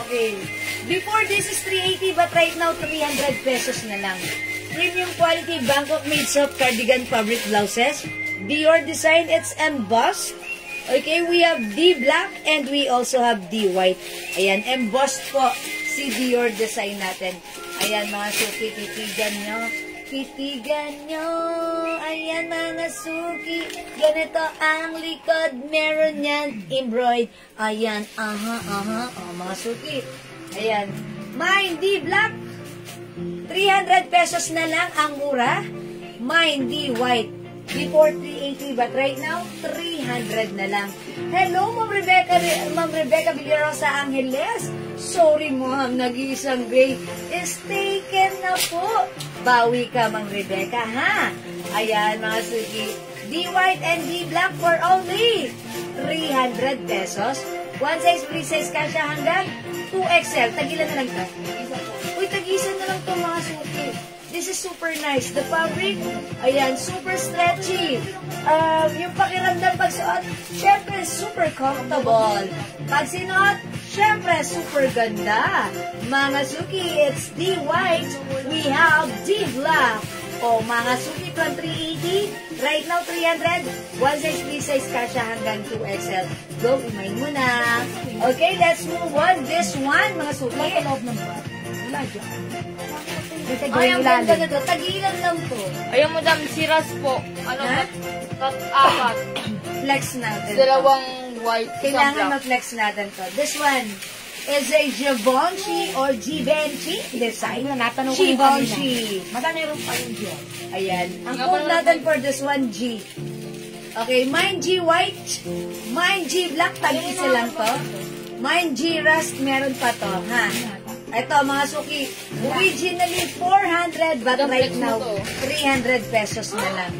Okay. Before, this is 380, but right now, 300 pesos na lang. Premium quality Bangkok made soft cardigan fabric blouses. Dior design, it's embossed. Okay, we have D black and we also have D white. Ayan, embossed po si Dior design natin. Ayan, mga suki, titigan nyo. Titigan nyo. Ayan, mga suki. Ganito ang likod. Meron yan embroidered. Ayan, oh, mga suki. Ayan. Mine D black. 300 pesos na lang ang mura. Mine D white. Before 380, but right now, 300 na lang. Hello, Ma'am Rebecca Villarosa Angeles. Sorry, Ma'am, nag-iisang gray is taken na po. Bawi ka, Ma'am Rebecca, ha? Ayan, mga suki. D-white and D-black for only 300 pesos. One size, free size ka siya hanggang 2XL. Tagilan na lang ka. Uy, tagisan na lang to, mga suki. This is super nice. The fabric, ayan, super stretchy. Yung pakiramdam pagsuot, syempre, super comfortable. Pag sinuot, syempre, super ganda. Mga suki, it's D-white. We have D-black. O, mga suki from 380, right now 300. One size, free size ka siya hanggang 2XL. Go, imay mo na. Okay, let's move on. This one, mga suki. Sa loob ng bar. Wala dyan. Ay, ang ganda na to. Tagilan lang to. Ayun, madam, si Ras po. Ano ba? Apat. Flex natin. Dalawang white. Kailangan mag-flex natin to. This one is a Givenchy or Givenchy design. Givenchy. Madami rin pa yung Dior. Ayan. Ang code natin for this one, G. Okay, mine G white. Mine G black. Tag-isa lang to. Mine G rust. Meron pa to, ha? Ito, mga suki, originally 400, but right now, 300 pesos na lang.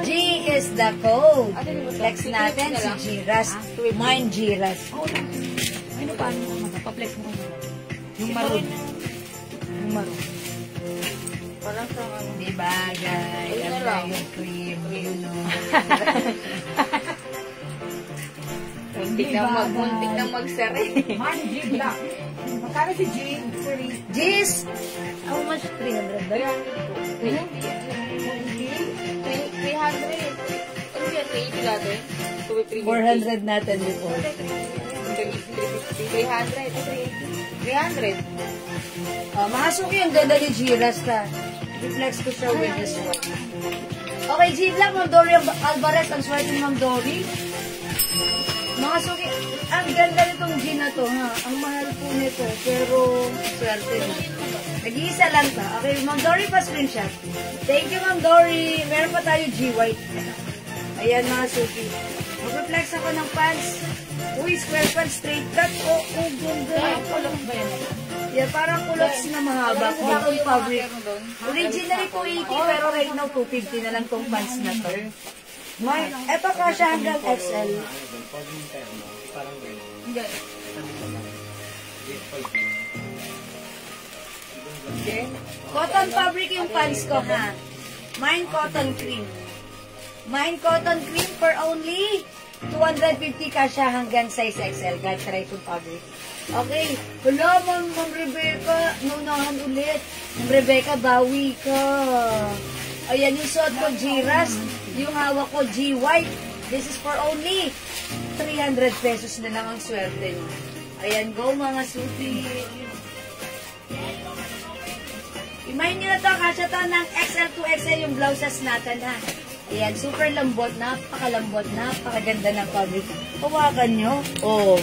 G is the code. Flex natin si G-Ras. Mine G-Ras. Ano pa? Pa-flex mo. Yung maroon. Yung maroon. Parang sa ano. Diba, guys? Ayun na Ang lang. yung cream, you know. Muntik na mag-sere. Man, G black. Magkano si G? G's, how much? 300 ba? 300. Ano yan? 380 natin? 400 natin before. 300. Mga suki, ang ganda ni G-Ras ka. Reflex ko siya with this one. Okay, G-Black, Ma'am Dory Alvarez, ang swerte ni Ma'am Dory. Mga suki, ang ganda nitong G na to, ha? Ang mahal po nito, pero swerte mo. Nag-iisa lang ta. Okay, Ma'am Dory pa screenshot. Thank you, Ma'am Dory. Meron pa tayo G-White. Ayan, mga suki. Mag-reflex ako ng pants. Uy, square pants, straight cut. Oh, ganda. Kulot ba yan? Yeah, parang culottes na mahaba. Cotton fabric. Originally 280, pero right now 250 na lang tong pants na to. May, eto kasha hanggang XL. Cotton fabric yung pants ko, ha? Mine cotton cream. Mine cotton cream for only 250 kasha hanggang size XL. God, try itong fabric. Okay. Wala, Ma'am Rebecca. Naunahan ulit. Ma'am Rebecca, bawi ka. Ayan, yung suot ko, G-Rust. Yung hawak ko, G-White. This is for only 300 pesos na lang ang swerte nyo. Ayan, go mga suti. Imahin nyo na to, kasya to ng XL to XL yung blouses natin, ha. Ayan, super lambot, napakalambot, napakaganda ng fabric. Hawakan nyo. Oh,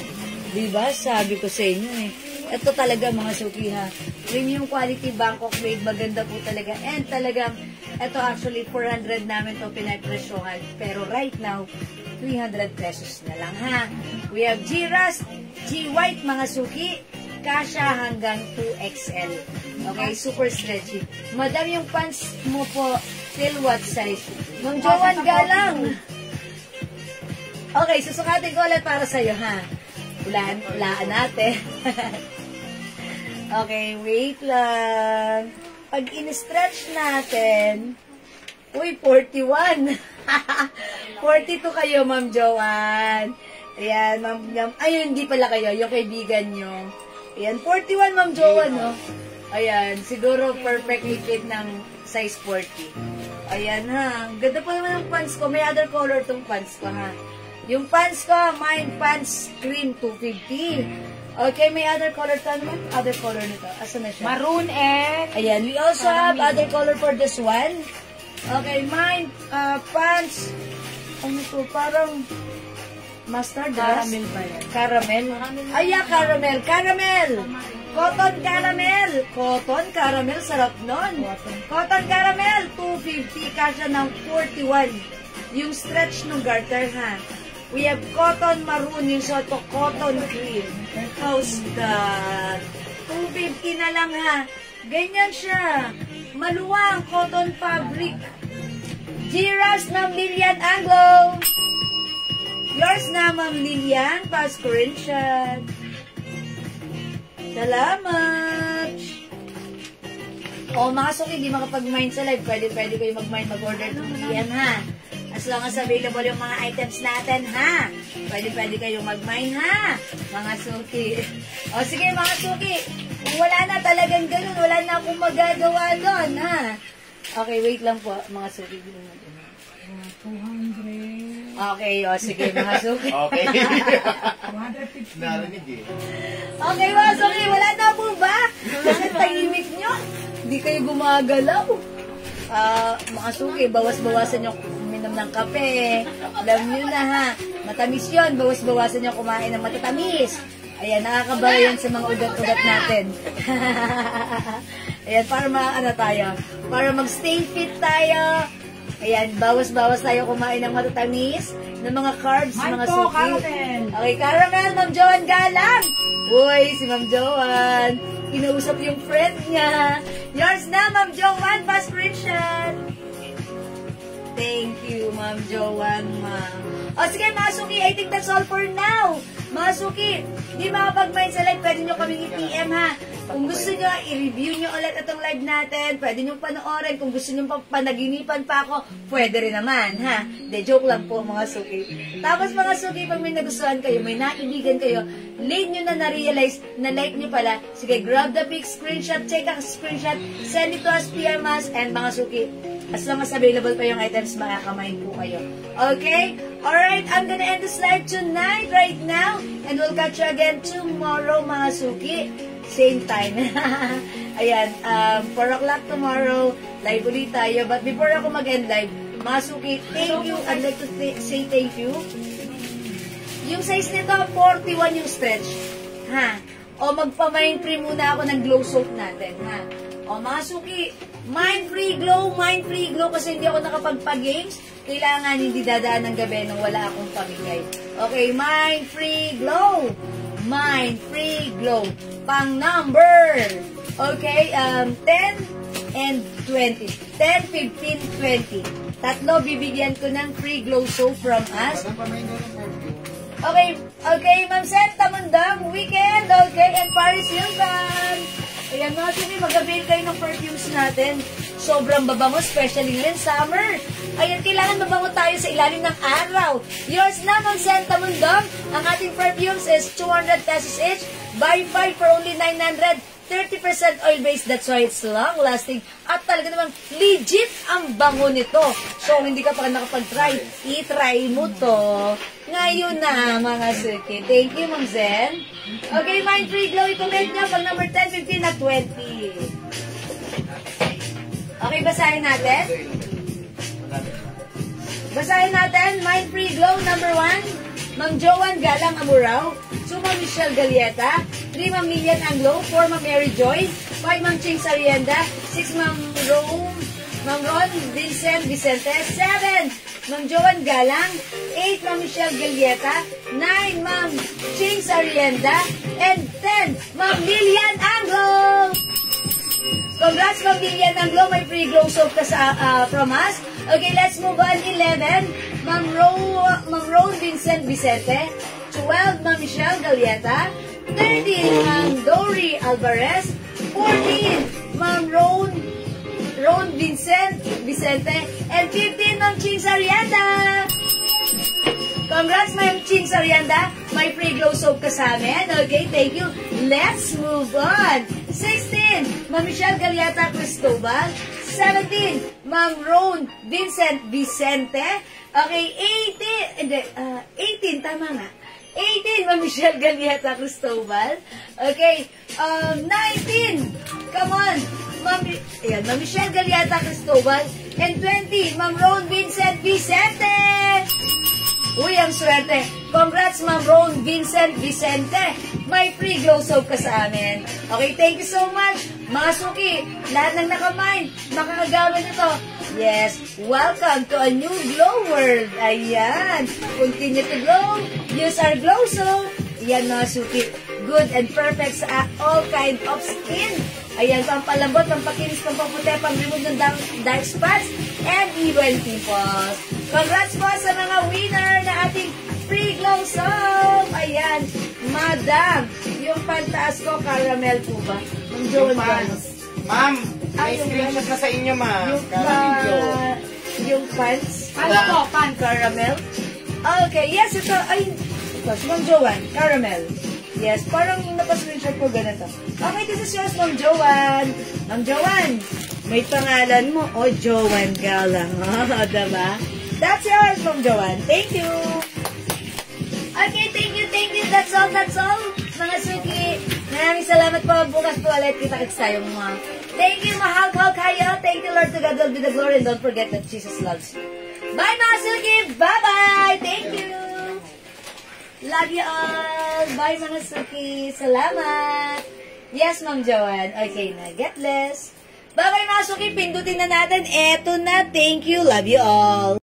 diba? Sabi ko sa inyo eh. Ito talaga mga suki ha. Premium quality Bangkok made. Maganda po talaga. And talagang, ito actually 400 namin to pinapresyohan. Pero right now, 300 pesos na lang ha. We have G-Rust, G-White mga suki. Kasha hanggang 2XL. Okay, super stretchy. Madam, yung pants mo po, till what size? Ma'am Joanne Galang. Okay, susukatin ko ulit para sa'yo, ha? Ulaan natin. Okay, wait lang. Pag in-stretch natin, uy, 41. 42 kayo, Ma'am Joanne. Ayan, Ma'am, ayun, hindi pala kayo, yung kaibigan nyo. Ayan, 41, Ma'am Joanne, no? Ayan, siguro perfectly fit ng size 40. Ayan, ha. Ganda pa naman ang pants ko. May other color tong pants ko, ha. Yung pants ko, mine pants cream 250. Okay, may other color to naman. Other color nito. Asa na siya? Maroon and... Ayan, we also have other color for this one. Okay, mine pants... Ano to? Parang... Mustard dress? Caramel ba yan? Caramel? Ay, yeah, caramel. Caramel! Cotton caramel. Cotton caramel. Sarap nun. Cotton caramel. 250. Kasya ng 41. Yung stretch ng garter, ha. We have cotton maroon. Yung soto cotton cream. How's that? 250 na lang, ha. Ganyan siya. Maluwang cotton fabric. G-Rust ng Lilian Anglo. Yours na, Ma'am Lilian. Pa-screenshot. Salamat! O, mga suki, di makapag-mine sa live. Pwede kayo mag-mine, mag-order ng Lilian, ha? As long as available yung mga items natin, ha? Pwede kayong mag-mine, ha? Mga suki. O, sige, mga suki. Kung wala na talagang ganun, wala na akong magagawa doon, ha? Okay, wait lang po, mga suki. 200. Okay, o, sige, mga suki. Okay. 250. Narinig eh. Okay, mga suki, wala na po ba? Bakit tahimik nyo? Hindi kayo gumagalaw. Mga suki, bawas-bawasan nyo uminom ng kape. Alam nyo na, ha? Matamis yun. Bawas-bawasan nyo kumain ng matatamis. Ayan, nakakabara yan sa mga ugat-ugat natin. Ayan, para tayo. Para mag-stay fit tayo. Ayan, bawas-bawas tayo kumain ng matatamis, ng mga carbs, mga suki. Caramel. Okay, caramel, Ma'am Joanne Galang. Uy, si Ma'am Joanne. Kinausap yung friend niya. Yours na, Ma'am Joanne. Pa-screenshot. Thank you, Ma'am Joanne, ma'am. O, sige, mga suki, I think that's all for now. Mga suki, di makapag-mind sa live, pwede nyo kaming i-PM, ha? Kung gusto nyo, i-review nyo ulit itong live natin. Pwede nyo panoorin. Kung gusto nyo panaginipan pa ako, pwede rin naman, ha? De, joke lang po, mga suki. Tapos, mga suki, pag may nagustuhan kayo, may naibigan kayo, late nyo na na-realize na like nyo pala, sige, grab the big screenshot, check ang screenshot, send it to us, PM us, and mga suki, as long as available pa yung items, makakamain po kayo. Okay? Alright, I'm gonna end this live tonight, right now, and we'll catch you again tomorrow, mga suki. Same time. Ayan, 4 o'clock tomorrow, live ulit tayo. But before ako mag-end live, mga suki, thank you. I'd like to say thank you. Yung size nito, 41 yung stretch. Ha? O magpa-mind free muna ako ng glow soap natin. Ha? O mga suki, mind free glow kasi hindi ako nakapagpa-games. Kailangan hindi dadaan ng gabi nung wala akong pamigay. Okay, mind free glow. Mind free glow. Pang number. Okay, 10 and 20. 10, 15, 20. Tatlo bibigyan ko ng free glow soap from us. Okay, Ma'am Seth, Tamandang, weekend, okay, and Paris Hilton. Ayan mga sini, mag-avail kayo ng perfumes natin. sobrang babango, especially ngayon summer. Ayan, kailangan mabango tayo sa ilalim ng araw. Yours na, Ma'am Santa Mundong. Ang ating perfumes is 200 pesos each. Buy 5 for only 900. 30% oil-based, that's why it's long-lasting. At talaga namang legit ang bango nito. So, hindi ka pa nakapag-try, i-try mo to. Ngayon na, mga suki. Thank you, Ma'am Zen. Okay, Mind Free Glow, i-comment nyo pag number 10, 15, at 20. Okay, basahin natin. Basahin natin, Mind Free Glow, number 1, Ma'am Joan Galang Amurao. 2, Ma'am Michelle Galieta. 3, Ma'am Lilian Anglo. 4, Ma'am Mary Joy. 5, Ma'am Ching Sarienda. 6, Ma'am Ron Vincent Vicente. 7, Ma'am Joan Galang. 8, Ma'am Michelle Galieta. 9, Ma'am Ching Sarienda. And 10, Ma'am Lilian Anglo. Congrats, Ma'am Lilian Anglo. May free glow soap ka from us. Okay, let's move on. 11, Ma'am Ron Vincent Vicente. 12, Ma'am Michelle Galieta. 13, Ma'am Dory Alvarez. 14, Ma'am Ron Vincent Vicente. And 15, Ma'am Ching Sarienda. Congrats, Ma'am Ching Sarienda. May free glow soap ka sa amin. Okay, thank you. Let's move on. 16, Ma'am Michelle Galieta Cristobal. 17, Ma'am Ron Vincent Vicente. Okay, 18, tama nga. 18, Ma'am Michelle Galieta Cristobal. Okay, 19, come on, Ma'am Michelle Galieta Cristobal. And 20, Ma'am Ron Vincent Vicente. Uy, ang swerte. Congrats, Ma'am Ron Vincent Vicente. May free glow soap ka sa amin. Okay, thank you so much. Mga suki, lahat ng nakamind, makakagamit ito. Yes, welcome to a new glow world. Ayan. Continue to glow. Use our glow soap. Ayan, mga suki. Good and perfect sa all kind of skin. Ayan, pampalambot, pampakinis, pampaputi, pang-remove ng dark spots, and even pimples. Congrats po sa mga winner na ating free glow soap. Ayan, Madam, yung pantaas ko, caramel po ba? Ma'am Joan Gomez. Ma'am, may screenshot na sa inyo, ma'am. Yung pants? Ano po, pan? Caramel? Okay, yes, ito. Ay, ito, si Ma'am Joan, caramel. Yes, parang napa-screenshot ko ganito. Okay, this is yours, Ma'am Joan. Ma'am Joan, may pangalan mo. O, Joan Galang. O, diba? That's yours, Ma'am Joan. Thank you. Okay, thank you. That's all. Mga suki, maraming salamat po. Bukas po ulit kita-kits tayo mga. Thank you, mahal kayo. Thank you, Lord, to God will be the glory. And don't forget that Jesus loves you. Bye, mga suki. Bye-bye. Thank you. Love you all. Bye, mga suki. Salamat. Yes, Ma'am Joanne. Okay na. Get blessed. Bye-bye, mga suki. Pindutin na natin. Eto na. Thank you. Love you all.